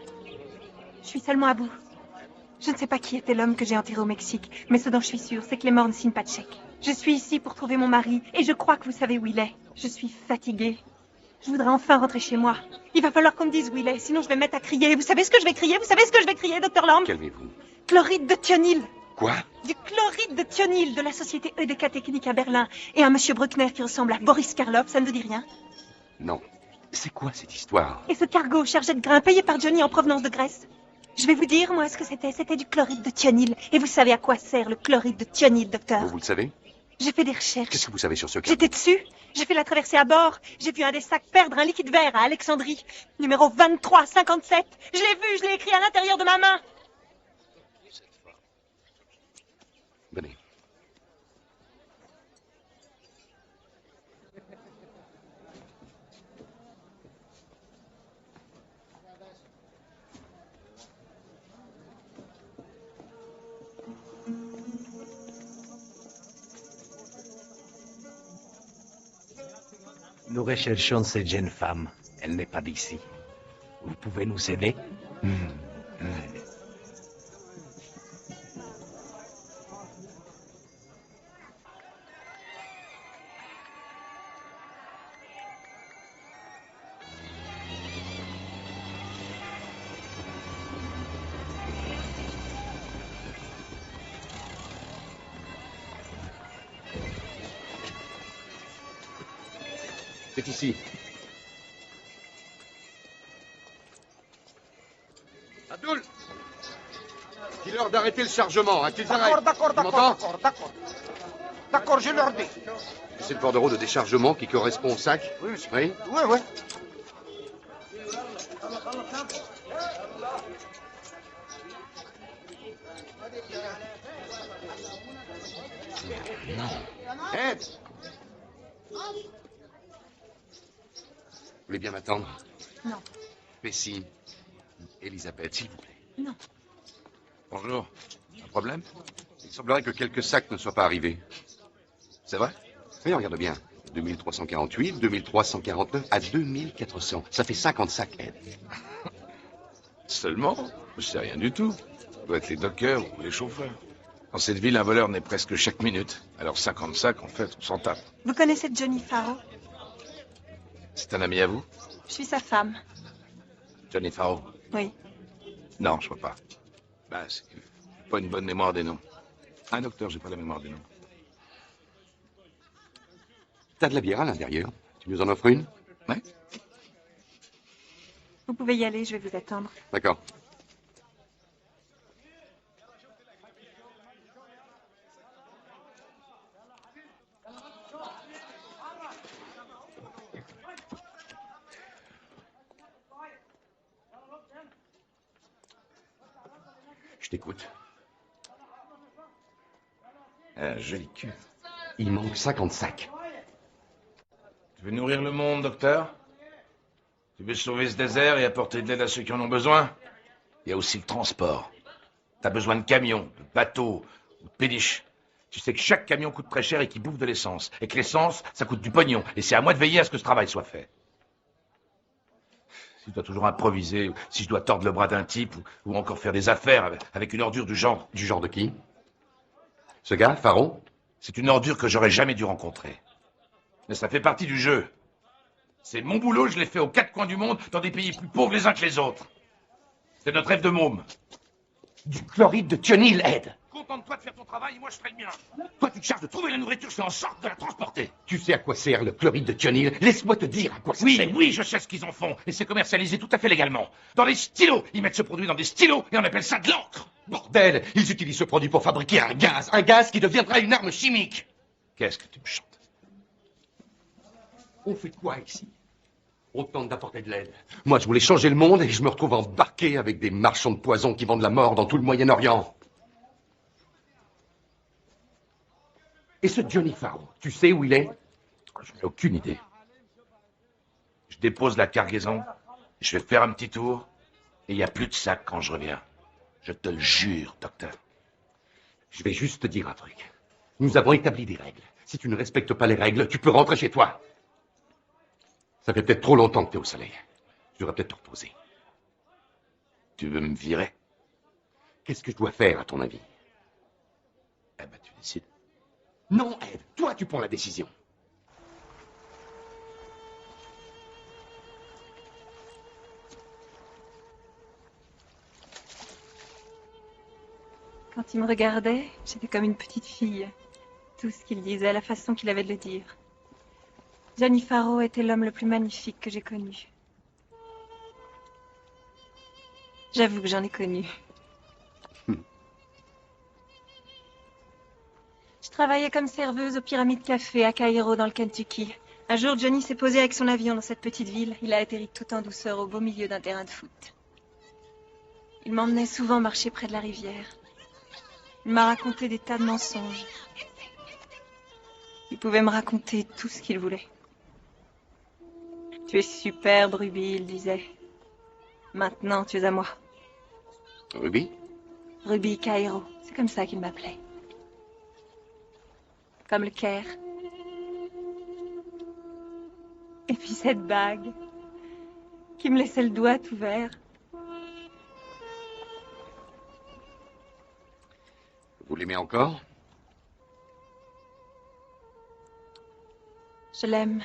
S2: Je suis seulement à bout. Je ne sais pas qui était l'homme que j'ai enterré au Mexique, mais ce dont je suis sûre, c'est que les morts ne signent pas de chèque. Je suis ici pour trouver mon mari, et je crois que vous savez où il est. Je suis fatiguée. Je voudrais enfin rentrer chez moi. Il va falloir qu'on me dise où il est, sinon je vais me mettre à crier. Vous savez ce que je vais crier? Vous savez ce que je vais crier, docteur Lamb?
S10: Calmez-vous.
S2: Chloride de thionyle.
S10: Quoi?
S2: Du chloride de thionyle de la société EDK Technique à Berlin. Et un monsieur Bruckner qui ressemble à Boris Karloff, ça ne vous dit rien?
S10: Non. C'est quoi cette histoire?
S2: Et ce cargo chargé de grains payé par Johnny en provenance de Grèce? Je vais vous dire, moi, ce que c'était. C'était du chloride de thionyle. Et vous savez à quoi sert le chloride de thionyle, docteur?
S10: Vous le savez?
S2: J'ai fait des recherches.
S10: Qu'est-ce que vous savez sur ce cas?
S2: J'étais dessus. J'ai fait la traversée à bord. J'ai vu un des sacs perdre un liquide vert à Alexandrie. Numéro 2357. Je l'ai vu, je l'ai écrit à l'intérieur de ma main.
S10: Venez.
S11: Nous recherchons cette jeune femme. Elle n'est pas d'ici. Vous pouvez nous aider?
S10: C'est ici. Abdul, dis-leur d'arrêter le chargement, hein, qu'ils arrêtent.
S11: D'accord,
S10: Tu m'entends?
S11: D'accord, je leur dis.
S10: C'est le bordereau de déchargement qui correspond au sac?
S11: Oui, monsieur.
S10: Oui?
S11: Oui.
S10: Non. Ed! Vous voulez bien m'attendre?
S2: Non.
S10: Mais si. Elisabeth, s'il vous plaît.
S2: Non.
S10: Bonjour. Un problème? Il semblerait que quelques sacs ne soient pas arrivés. C'est vrai? Oui, regarde bien. 2348, 2349 à 2400. Ça fait 50 sacs, Ed.
S16: Seulement? C'est rien du tout. Ça doit être les dockers ou les chauffeurs. Dans cette ville, un voleur naît presque chaque minute. Alors 50 sacs, en fait, on s'en tape.
S2: Vous connaissez Johnny Farrow?
S16: C'est un ami à vous?
S2: Je suis sa femme.
S16: Johnny Farrow?
S2: Oui.
S16: Non, je vois pas. Bah, c'est pas une bonne mémoire des noms. Un docteur, j'ai pas la mémoire des noms.
S10: T'as de la bière à l'intérieur? Tu nous en offres une?
S16: Ouais.
S2: Vous pouvez y aller, je vais vous attendre.
S10: D'accord. Je t'écoute.
S16: Un joli cul.
S10: Il manque 50 sacs.
S16: Tu veux nourrir le monde, docteur? Tu veux sauver ce désert et apporter de l'aide à ceux qui en ont besoin? Il y a aussi le transport. T'as besoin de camions, de bateaux ou de péniches. Tu sais que chaque camion coûte très cher et qu'il bouffe de l'essence. Et que l'essence, ça coûte du pognon. Et c'est à moi de veiller à ce que ce travail soit fait. Si je dois toujours improviser, si je dois tordre le bras d'un type, ou encore faire des affaires avec une ordure du genre...
S10: Du genre de qui? Ce gars, Farrow?
S16: C'est une ordure que j'aurais jamais dû rencontrer. Mais ça fait partie du jeu. C'est mon boulot, je l'ai fait aux quatre coins du monde, dans des pays plus pauvres les uns que les autres. C'est notre rêve de môme.
S10: Du chloride de thionyle, Ed.
S16: Contente-toi de faire ton travail et moi je ferai le mien. Toi, tu te charges de trouver la nourriture, je fais en sorte de la transporter.
S10: Tu sais à quoi sert le chloride de thionyle? Laisse-moi te dire à quoi ça sert.
S16: Oui, je sais ce qu'ils en font. Et c'est commercialisé tout à fait légalement. Dans les stylos. Ils mettent ce produit dans des stylos et on appelle ça de l'encre.
S10: Bordel, ils utilisent ce produit pour fabriquer un gaz qui deviendra une arme chimique.
S16: Qu'est-ce que tu me chantes?
S10: On fait quoi ici? On tente d'apporter de l'aide. Moi, je voulais changer le monde et je me retrouve embarqué avec des marchands de poison qui vendent la mort dans tout le Moyen-Orient. Et ce Johnny Farrow, tu sais où il est?
S16: Je n'ai aucune idée. Je dépose la cargaison, je vais faire un petit tour, et il n'y a plus de sac quand je reviens. Je te le jure, docteur.
S10: Je vais juste te dire un truc. Nous avons établi des règles. Si tu ne respectes pas les règles, tu peux rentrer chez toi. Ça fait peut-être trop longtemps que tu es au soleil. Je devrais peut-être te reposer.
S16: Tu veux me virer?
S10: Qu'est-ce que je dois faire, à ton avis?
S16: Eh ben, tu décides.
S10: Non, Ed, toi, tu prends la décision.
S2: Quand il me regardait, j'étais comme une petite fille. Tout ce qu'il disait, la façon qu'il avait de le dire. Johnny Farrow était l'homme le plus magnifique que j'ai connu. J'avoue que j'en ai connu. Je travaillais comme serveuse au Pyramide Café à Cairo, dans le Kentucky. Un jour, Johnny s'est posé avec son avion dans cette petite ville. Il a atterri tout en douceur au beau milieu d'un terrain de foot. Il m'emmenait souvent marcher près de la rivière. Il m'a raconté des tas de mensonges. Il pouvait me raconter tout ce qu'il voulait. Tu es superbe, Ruby, il disait. Maintenant, tu es à moi.
S10: Ruby?
S2: Ruby Cairo, c'est comme ça qu'il m'appelait. Comme le Caire. puis cette bague, qui me laissait le doigt tout vert.
S10: Vous l'aimez encore?
S2: Je l'aime.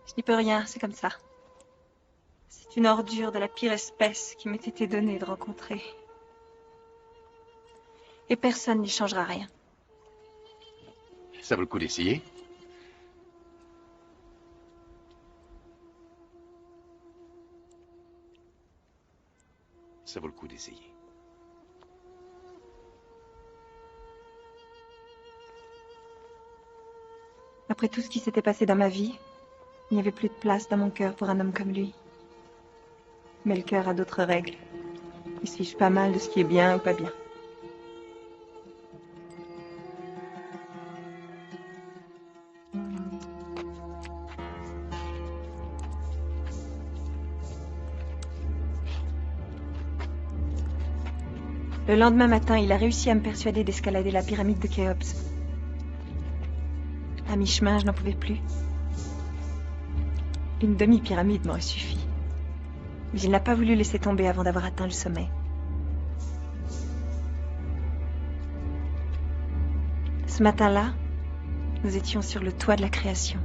S2: Je n'y peux rien, c'est comme ça. C'est une ordure de la pire espèce qui m'ait été donnée de rencontrer. Et personne n'y changera rien.
S10: Ça vaut le coup d'essayer. Ça vaut le coup d'essayer.
S2: Après tout ce qui s'était passé dans ma vie, il n'y avait plus de place dans mon cœur pour un homme comme lui. Mais le cœur a d'autres règles. Il se fiche pas mal de ce qui est bien ou pas bien. Le lendemain matin, il a réussi à me persuader d'escalader la pyramide de Khéops. À mi-chemin, je n'en pouvais plus. Une demi-pyramide m'aurait suffi. Mais il n'a pas voulu laisser tomber avant d'avoir atteint le sommet. Ce matin-là, nous étions sur le toit de la création.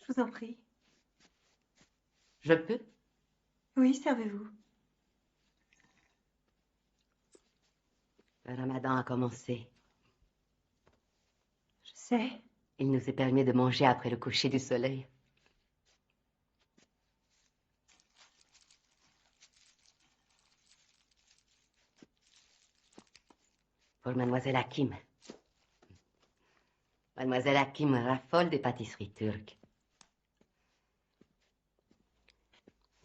S2: Je vous en prie.
S19: Je peux?
S2: Oui, servez-vous.
S19: Le ramadan a commencé.
S2: Je sais.
S19: Il nous est permis de manger après le coucher du soleil. Pour Mademoiselle Hakim. Mademoiselle Hakim raffole des pâtisseries turques.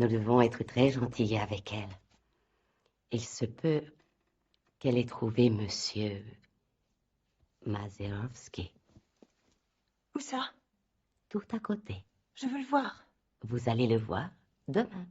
S19: Nous devons être très gentils avec elle. Il se peut qu'elle ait trouvé Monsieur Mazerovski.
S2: Où ça?
S19: Tout à côté.
S2: Je veux le voir.
S19: Vous allez le voir demain.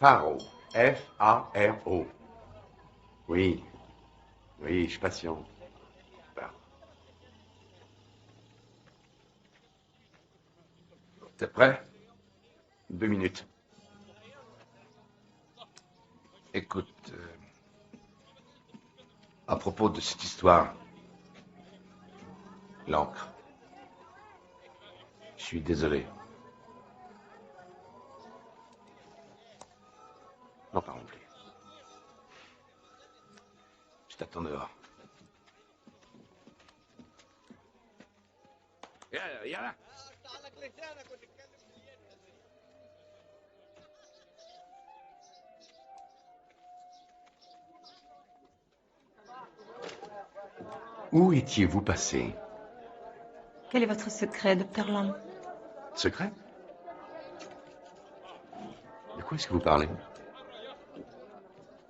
S7: Faro. F-A-R-O. Oui.
S10: Oui, je patiente. Bah. T'es prêt? 2 minutes. Écoute, à propos de cette histoire, l'encre, je suis désolé. N'en parlons plus. Je t'attends dehors. يلا. Où étiez-vous passé?
S2: Quel est votre secret, Dr. Lamb?
S10: Secret? De quoi est-ce que vous parlez?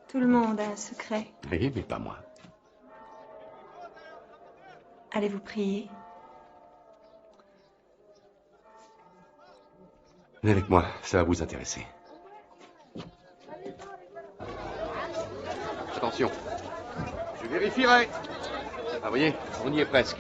S2: Tout le monde a un secret.
S10: Oui, mais pas moi.
S2: Allez-vous prier?
S10: Venez avec moi, ça va vous intéresser. Attention. Je vérifierai. Ah, voyez, on y est presque.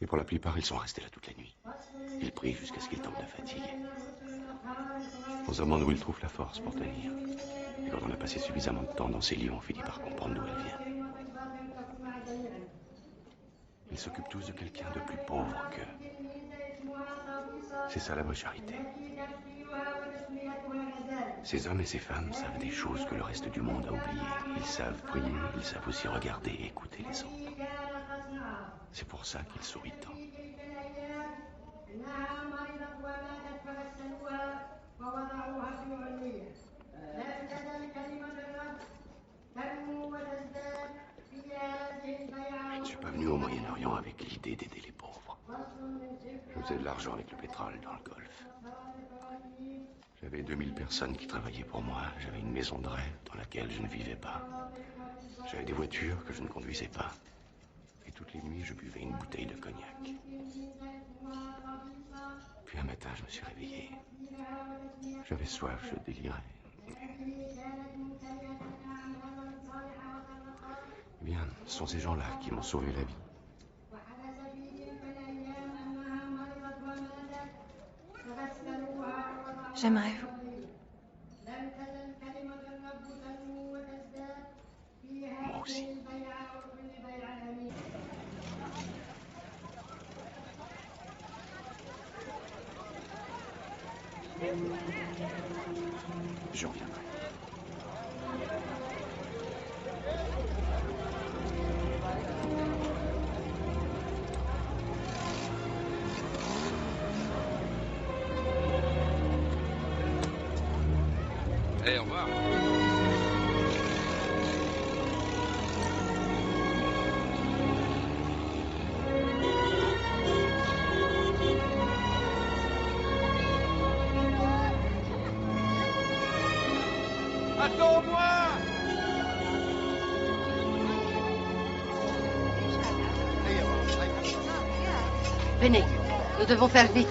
S10: Et pour la plupart, ils sont restés là toute la nuit. Ils prient jusqu'à ce qu'ils tombent de fatigue. On se demande où ils trouvent la force pour tenir. Et quand on a passé suffisamment de temps dans ces lieux, on finit par comprendre d'où elle vient. Ils s'occupent tous de quelqu'un de plus pauvre qu'eux. C'est ça la vraie charité. Ces hommes et ces femmes savent des choses que le reste du monde a oubliées. Ils savent prier, ils savent aussi regarder et écouter les autres. C'est pour ça qu'ils sourient tant. Je ne suis pas venu au Moyen-Orient avec l'idée d'aider les pauvres. Je faisais de l'argent avec le pétrole dans le Golfe. J'avais 2000 personnes qui travaillaient pour moi. J'avais une maison de rêve dans laquelle je ne vivais pas. J'avais des voitures que je ne conduisais pas. Et toutes les nuits, je buvais une bouteille de cognac. Puis un matin, je me suis réveillé. J'avais soif, je délirais. Eh bien, ce sont ces gens-là qui m'ont sauvé la vie.
S2: J'aimerais vous.
S10: Moi aussi. Je reviendrai.
S16: Allez, au revoir.
S13: Attends-moi!
S19: Venez, nous devons faire vite.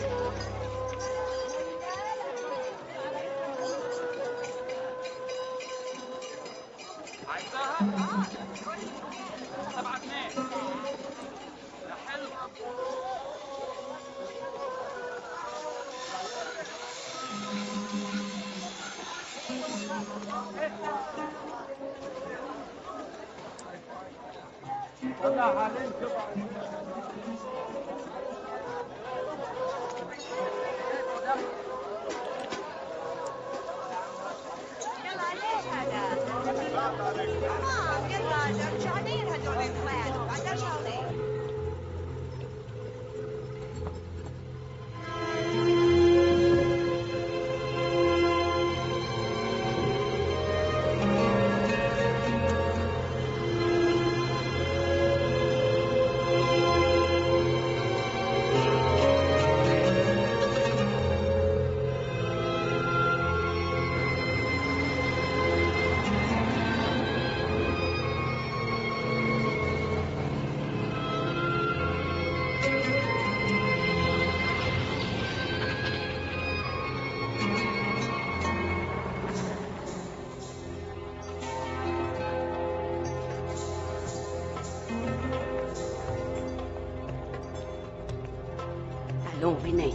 S19: ruiné.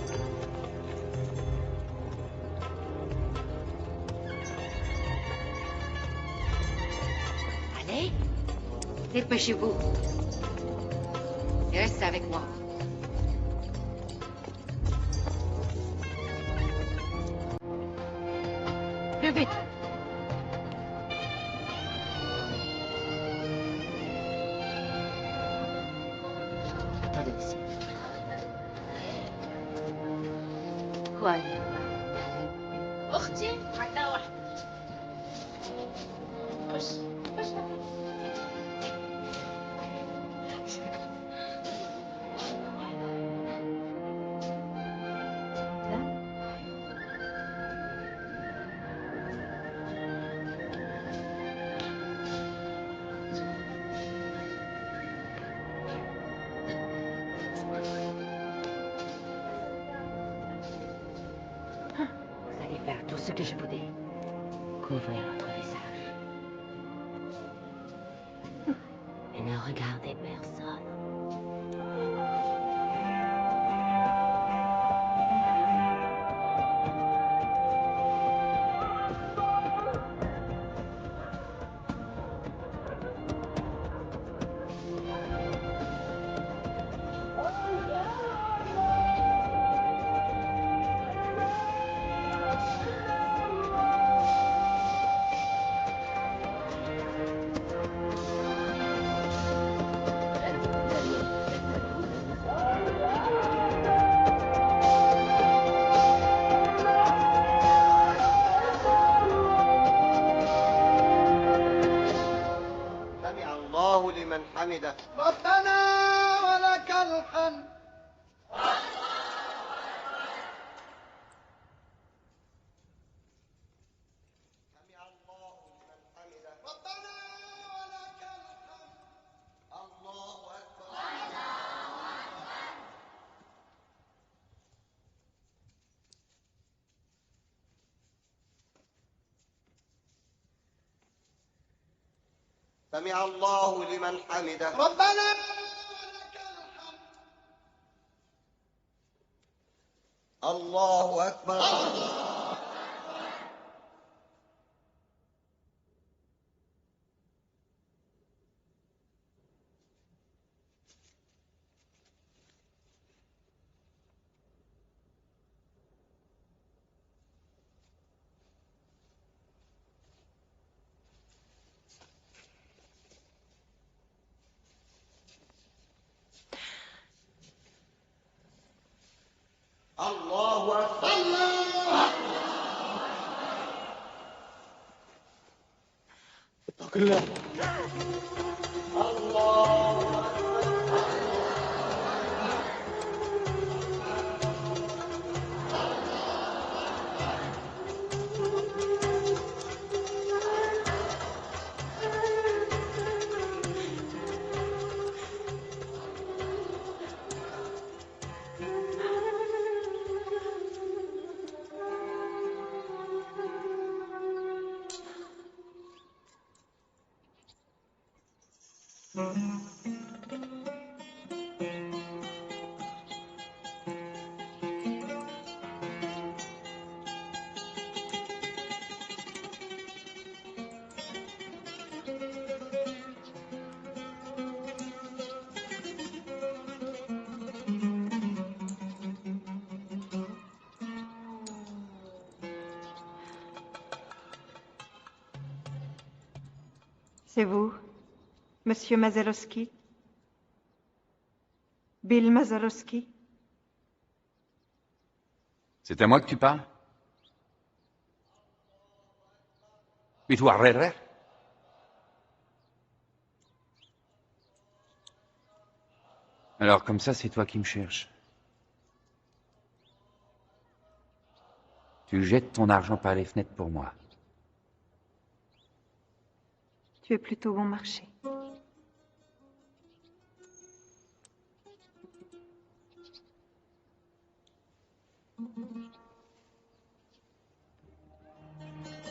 S19: Allez, dépêchez-vous. Et restez avec moi. Plus vite. Attendez ici. Ouais.
S3: أختي حتى واحد خش خش
S19: Vous allez faire tout ce que je vous dis. Couvrez votre visage. Et ne regardez personne.
S20: سمع الله لمن حمده.
S13: ربنا ولك الحمد.
S20: سمع الله لمن حمده.
S13: ربنا
S20: الله أكبر. الله أكبر.
S13: اتق الله.
S2: C'est vous, Monsieur Mazalowski? Bill Mazalowski?
S21: C'est à moi que tu parles? Et toi, Herrera? Alors, comme ça, c'est toi qui me cherches. Tu jettes ton argent par les fenêtres pour moi.
S2: Tu es plutôt bon marché.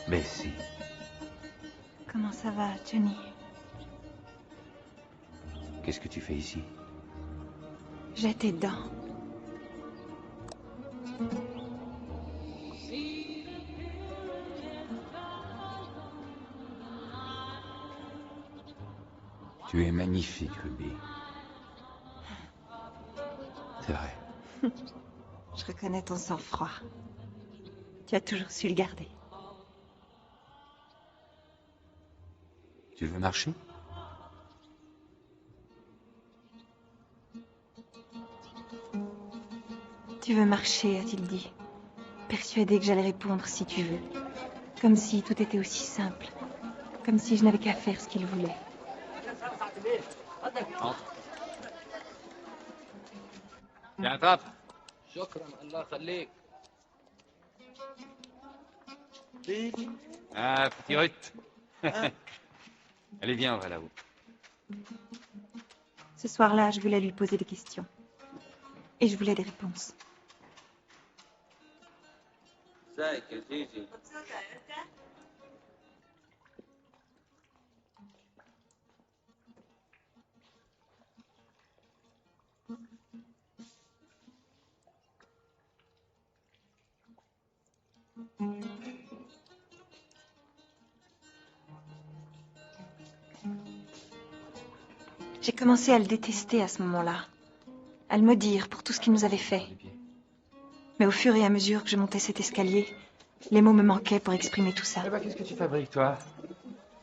S21: Bessie.
S2: Comment ça va, Johnny?
S21: Qu'est-ce que tu fais ici?
S2: J'ai tes dents.
S21: Tu es magnifique, Ruby. C'est vrai.
S2: Je reconnais ton sang-froid. Tu as toujours su le garder.
S21: Tu veux marcher?
S2: Tu veux marcher, a-t-il dit. Persuadé que j'allais répondre si tu veux. Comme si tout était aussi simple. Comme si je n'avais qu'à faire ce qu'il voulait.
S21: Viens, attrape. Ah, petit Ruth. Allez, viens, on va là-haut.
S2: Ce soir-là, je voulais lui poser des questions. Et je voulais des réponses. J'ai commencé à le détester à ce moment-là. À le maudire pour tout ce qu'il nous avait fait. Mais au fur et à mesure que je montais cet escalier, les mots me manquaient pour exprimer tout ça.
S21: Eh ben, qu'est-ce que tu fabriques, toi?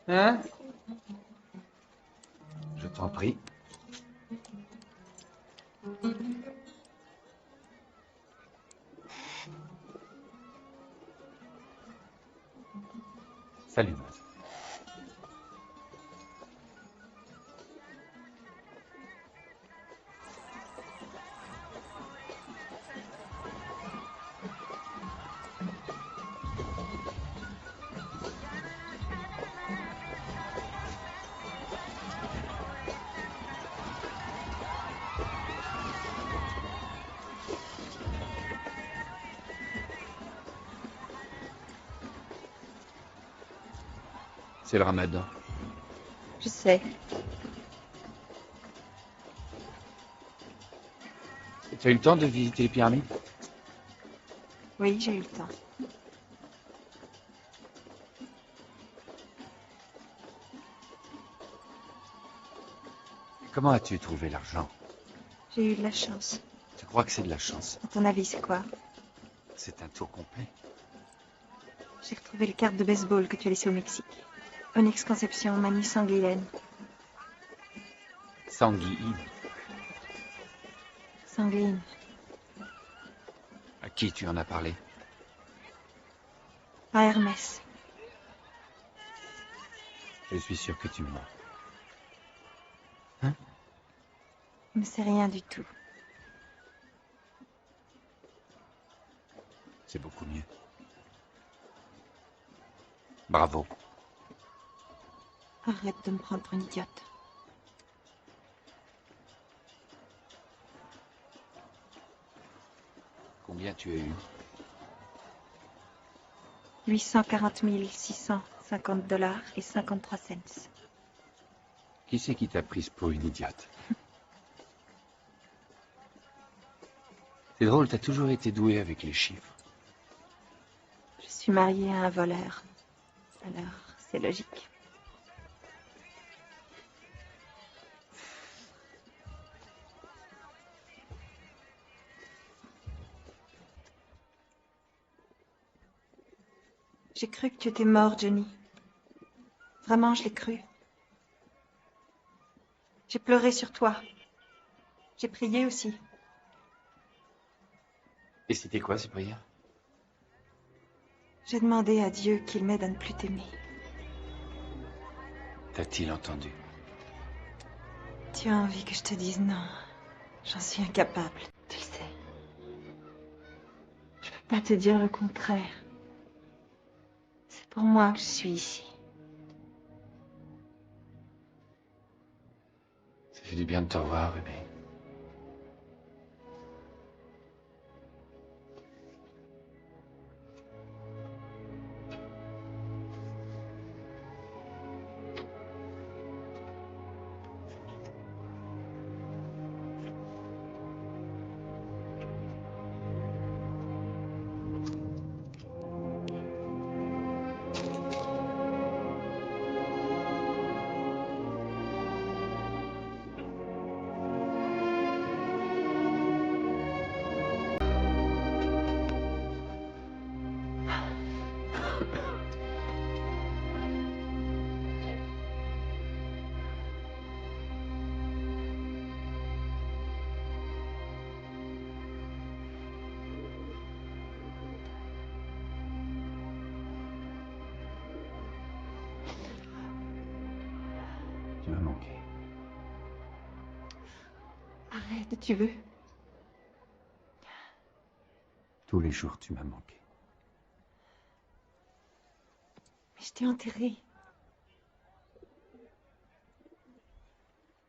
S21: Hein? Je t'en prie. Salut, Maz. C'est le ramadan.
S2: Je sais.
S21: Tu as eu le temps de visiter les pyramides?
S2: Oui, j'ai eu le temps.
S21: Comment as-tu trouvé l'argent?
S2: J'ai eu de la chance.
S21: Tu crois que c'est de la chance?
S2: À ton avis, c'est quoi?
S21: C'est un tour complet.
S2: J'ai retrouvé les cartes de baseball que tu as laissées au Mexique. Onyx Conception, Manny Sanguilène.
S21: Sanguine.
S2: Sanguine.
S21: À qui tu en as parlé?
S2: À Hermès.
S21: Je suis sûr que tu mens.
S2: Il ne sait rien du tout.
S21: C'est beaucoup mieux. Bravo.
S2: Arrête de me prendre pour une idiote.
S21: Combien tu as eu?
S2: 840 650 $ et 53 cents.
S21: Qui c'est qui t'a prise pour une idiote? C'est drôle, t'as toujours été doué avec les chiffres.
S2: Je suis mariée à un voleur. Alors, c'est logique. J'ai cru que tu étais mort, Johnny. Vraiment, je l'ai cru. J'ai pleuré sur toi. J'ai prié aussi.
S21: Et c'était quoi ces prières?
S2: J'ai demandé à Dieu qu'il m'aide à ne plus t'aimer.
S21: T'a-t-il entendu?
S2: Tu as envie que je te dise non. J'en suis incapable, tu le sais. Je peux pas te dire le contraire. C'est pour moi que je suis ici.
S21: Ça fait du bien de te revoir, Ruby. Tu m'as manqué.
S2: Arrête, tu veux.
S21: Tous les jours, tu m'as manqué.
S2: Mais je t'ai enterré.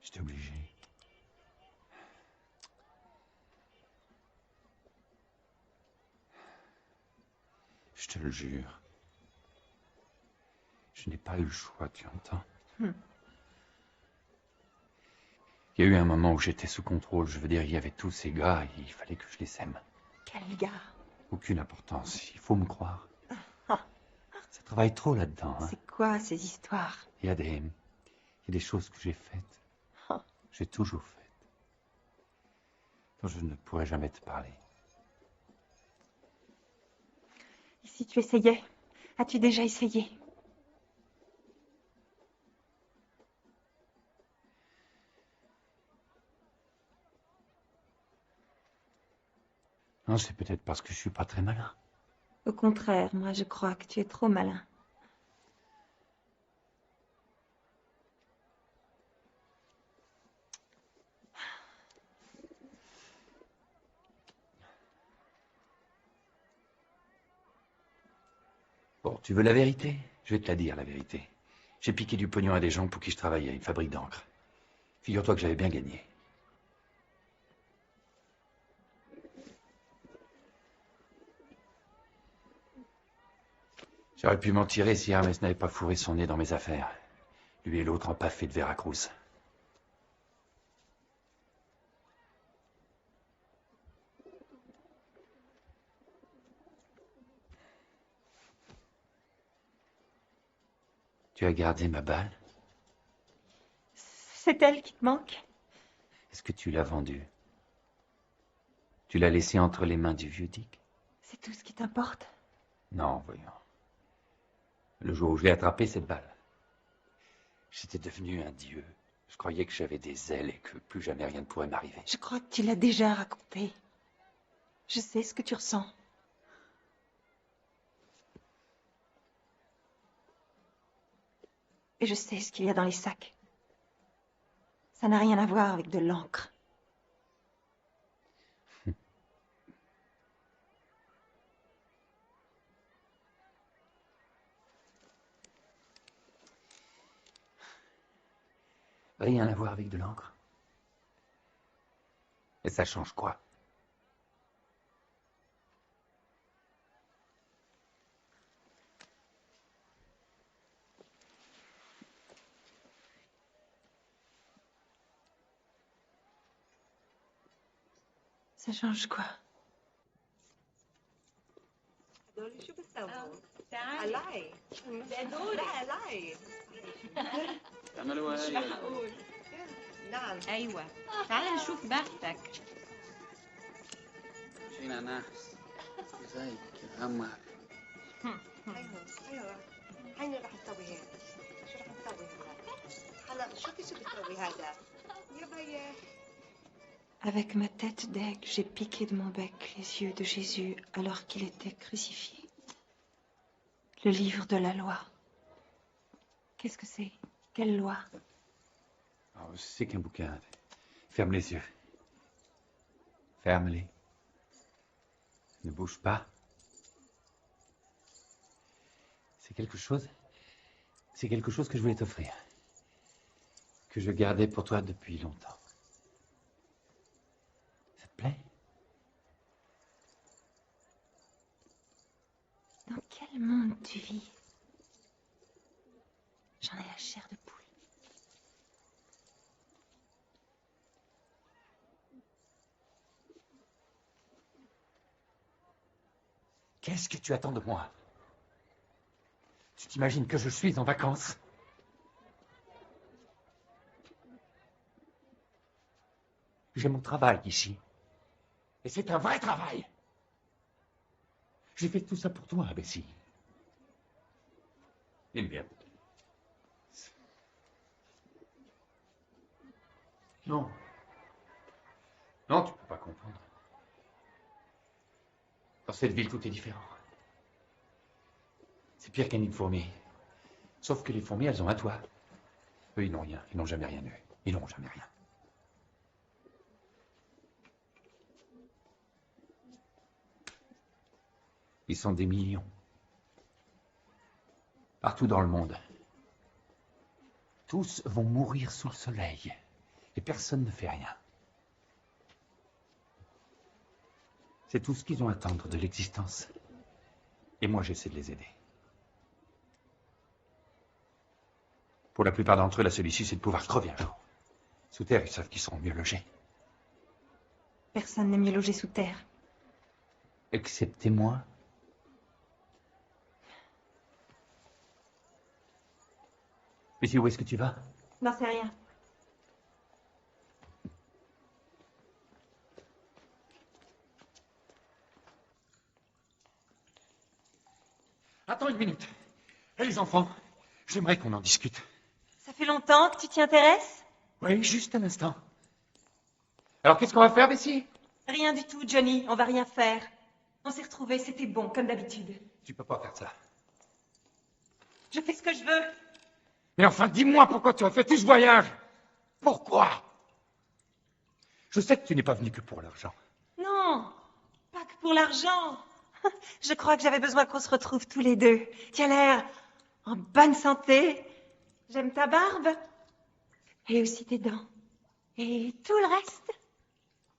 S21: J'étais obligé. Je te le jure. Je n'ai pas eu le choix, tu entends? Il y a eu un moment où j'étais sous contrôle. Je veux dire, il y avait tous ces gars et il fallait que je les aime.
S2: Quel gars?
S21: Aucune importance. Il faut me croire. Ça travaille trop là-dedans. Hein.
S2: C'est quoi ces histoires?
S21: Il y a des choses que j'ai faites. J'ai toujours faites. Dont je ne pourrais jamais te parler.
S2: Et si tu essayais? As-tu déjà essayé?
S21: Non, c'est peut-être parce que je suis pas très malin.
S2: Au contraire, moi je crois que tu es trop malin.
S21: Bon, tu veux la vérité? Je vais te la dire, la vérité. J'ai piqué du pognon à des gens pour qui je travaillais, à une fabrique d'encre. Figure-toi que j'avais bien gagné. J'aurais pu m'en tirer si Hermès n'avait pas fourré son nez dans mes affaires. Lui et l'autre empaffé de Veracruz. Tu as gardé ma balle?
S2: C'est elle qui te manque?
S21: Est-ce que tu l'as vendue? Tu l'as laissée entre les mains du vieux Dick?
S2: C'est tout ce qui t'importe?
S21: Non, voyons. Le jour où je l'ai attrapée, cette balle, j'étais devenu un dieu. Je croyais que j'avais des ailes et que plus jamais rien ne pourrait m'arriver.
S2: Je crois que tu l'as déjà raconté. Je sais ce que tu ressens. Et je sais ce qu'il y a dans les sacs. Ça n'a rien à voir avec de l'encre.
S21: Rien à voir avec de l'encre. Et ça change quoi?
S2: Ça change quoi?
S1: هذول شو بتسووا؟ علاي هذول علاي
S22: تعملوا
S1: مش
S22: هاي
S1: معقول نعم
S12: ايوه تعال نشوف بختك
S22: شينا ناس زيك يا قمر
S1: ايوه هيني رح تسوي هيك شو رح تسوي هلا شو بتسوي هذا يا بيه.
S2: Avec ma tête d'aigle, j'ai piqué de mon bec les yeux de Jésus alors qu'il était crucifié. Le livre de la loi. Qu'est-ce que c'est? Quelle loi?
S21: Oh, c'est qu'un bouquin. Ferme les yeux. Ferme-les. Ne bouge pas. C'est quelque chose que je voulais t'offrir. Que je gardais pour toi depuis longtemps. Ça te plaît?
S2: Dans quel monde tu vis? J'en ai la chair de poule.
S21: Qu'est-ce que tu attends de moi? Tu t'imagines que je suis en vacances? J'ai mon travail ici. Et c'est un vrai travail. J'ai fait tout ça pour toi, Bessie. Et merde. Non. Non, tu peux pas comprendre. Dans cette ville, tout est différent. C'est pire qu'un nid de fourmis. Sauf que les fourmis, elles ont un toit. Eux, ils n'ont rien. Ils n'ont jamais rien eu. Ils n'ont jamais rien. Ils sont des millions. Partout dans le monde. Tous vont mourir sous le soleil. Et personne ne fait rien. C'est tout ce qu'ils ont à attendre de l'existence. Et moi, j'essaie de les aider. Pour la plupart d'entre eux, la seule issue, c'est de pouvoir crever un jour. Sous terre, ils savent qu'ils seront mieux logés.
S2: Personne n'est mieux logé sous terre.
S21: Excepté moi. Missy, où est-ce que tu vas?
S2: N'en sais rien.
S21: Attends une minute. Et les enfants? J'aimerais qu'on en discute.
S2: Ça fait longtemps que tu t'y intéresses?
S21: Oui, juste un instant. Alors, qu'est-ce qu'on va faire, Bessie?
S2: Rien du tout, Johnny. On va rien faire. On s'est retrouvés, c'était bon, comme d'habitude.
S21: Tu peux pas faire ça.
S2: Je fais ce que je veux.
S21: Mais enfin, dis-moi pourquoi tu as fait tout ce voyage. Pourquoi? Je sais que tu n'es pas venu que pour l'argent.
S2: Non, pas que pour l'argent. Je crois que j'avais besoin qu'on se retrouve tous les deux. Tu as l'air en bonne santé. J'aime ta barbe. Et aussi tes dents. Et tout le reste.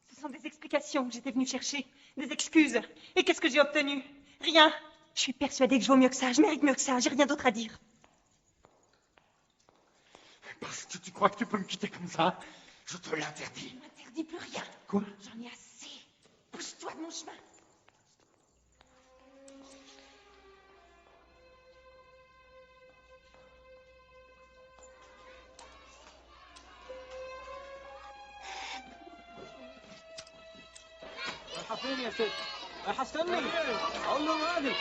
S2: Ce sont des explications que j'étais venue chercher. Des excuses. Et qu'est-ce que j'ai obtenu? Rien. Je suis persuadée que je vaux mieux que ça. Je mérite mieux que ça. J'ai rien d'autre à dire.
S21: Parce que tu crois que tu peux me quitter comme ça? Je te l'interdis.
S2: Je m'interdis plus rien.
S21: Quoi?
S2: J'en ai assez. Pousse-toi de mon chemin.
S13: رايحة فين يا ست؟ رايحة استني اقول له مالي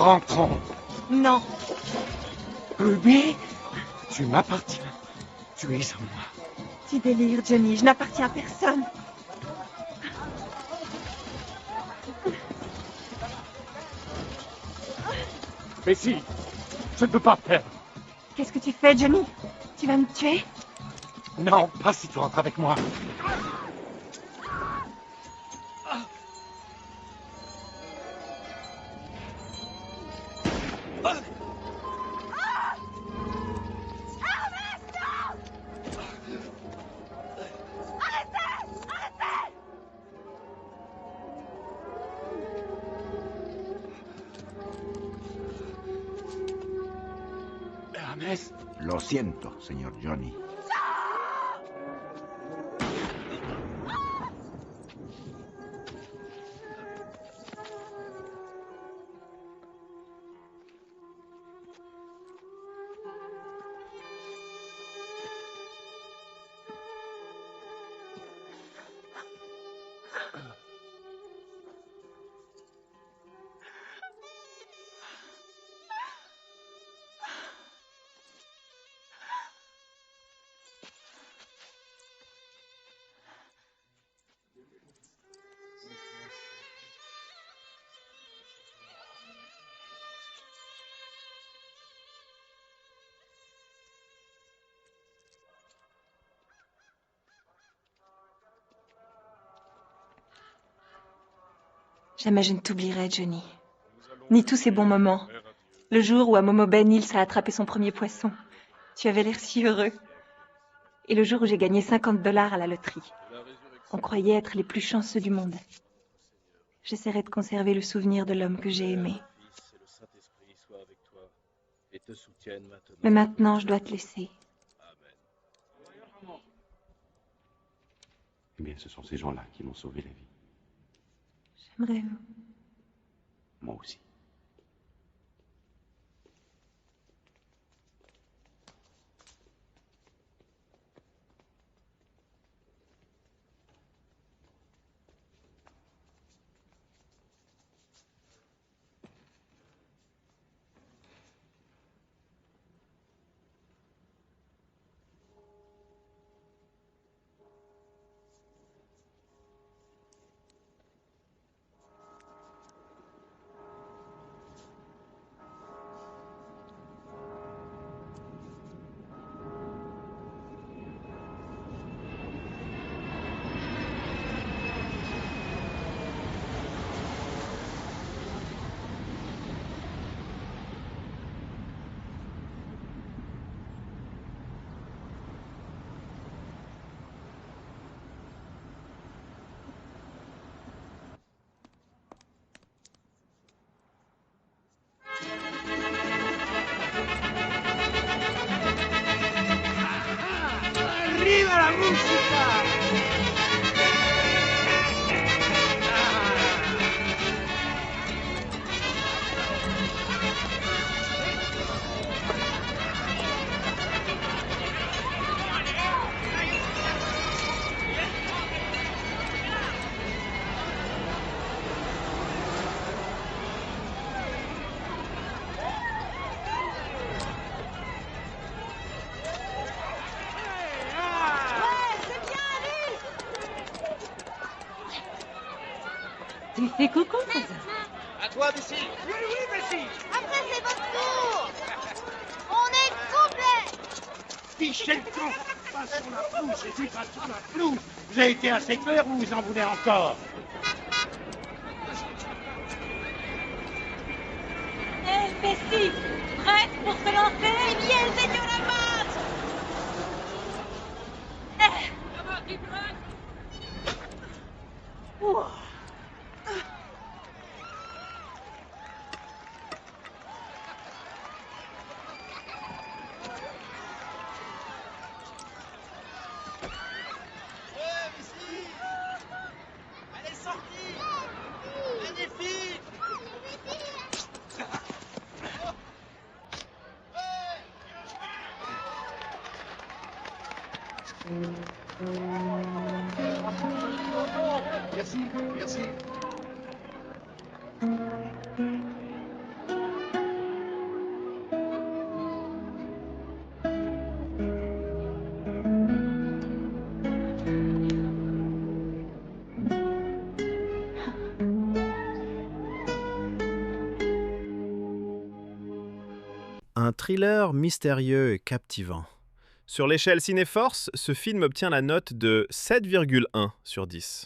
S21: Rentrons.
S2: Non.
S21: Ruby, tu m'appartiens. Tu es à moi.
S2: Tu délires, Johnny. Je n'appartiens à personne.
S21: Mais si, je ne peux pas faire.
S2: Qu'est-ce que tu fais, Johnny? Tu vas me tuer?
S21: Non, pas si tu rentres avec moi.
S8: Lo siento, señor Johnny.
S2: Jamais je ne t'oublierai, Johnny. Ni tous ces bons moments. Le jour où à Momo Bay Nils a attrapé son premier poisson. Tu avais l'air si heureux. Et le jour où j'ai gagné $50 à la loterie. On croyait être les plus chanceux du monde. J'essaierai de conserver le souvenir de l'homme que j'ai aimé. Mais maintenant, je dois te laisser.
S10: Eh bien, ce sont ces gens-là qui m'ont sauvé la vie.
S2: J'aimerais...
S10: Moi aussi.
S13: ¡Arriba la música!
S6: Tu fais coucou, cousin.
S13: À toi, Bessie. Oui, oui, Bessie.
S3: Après, c'est votre tour. On est complet.
S13: Fichez le camp. Passons la pelouse, Jésus, passons la pelouse. Vous avez été assez clair ou vous en voulez encore?
S3: Hé, Bessie, prête pour se lancer? Eh bien, c'est sur la marche.
S13: Elle est sortie. Magnifique. Merci, merci.
S5: Un thriller mystérieux et captivant. Sur l'échelle Cinéforce, ce film obtient la note de 7,1 sur 10.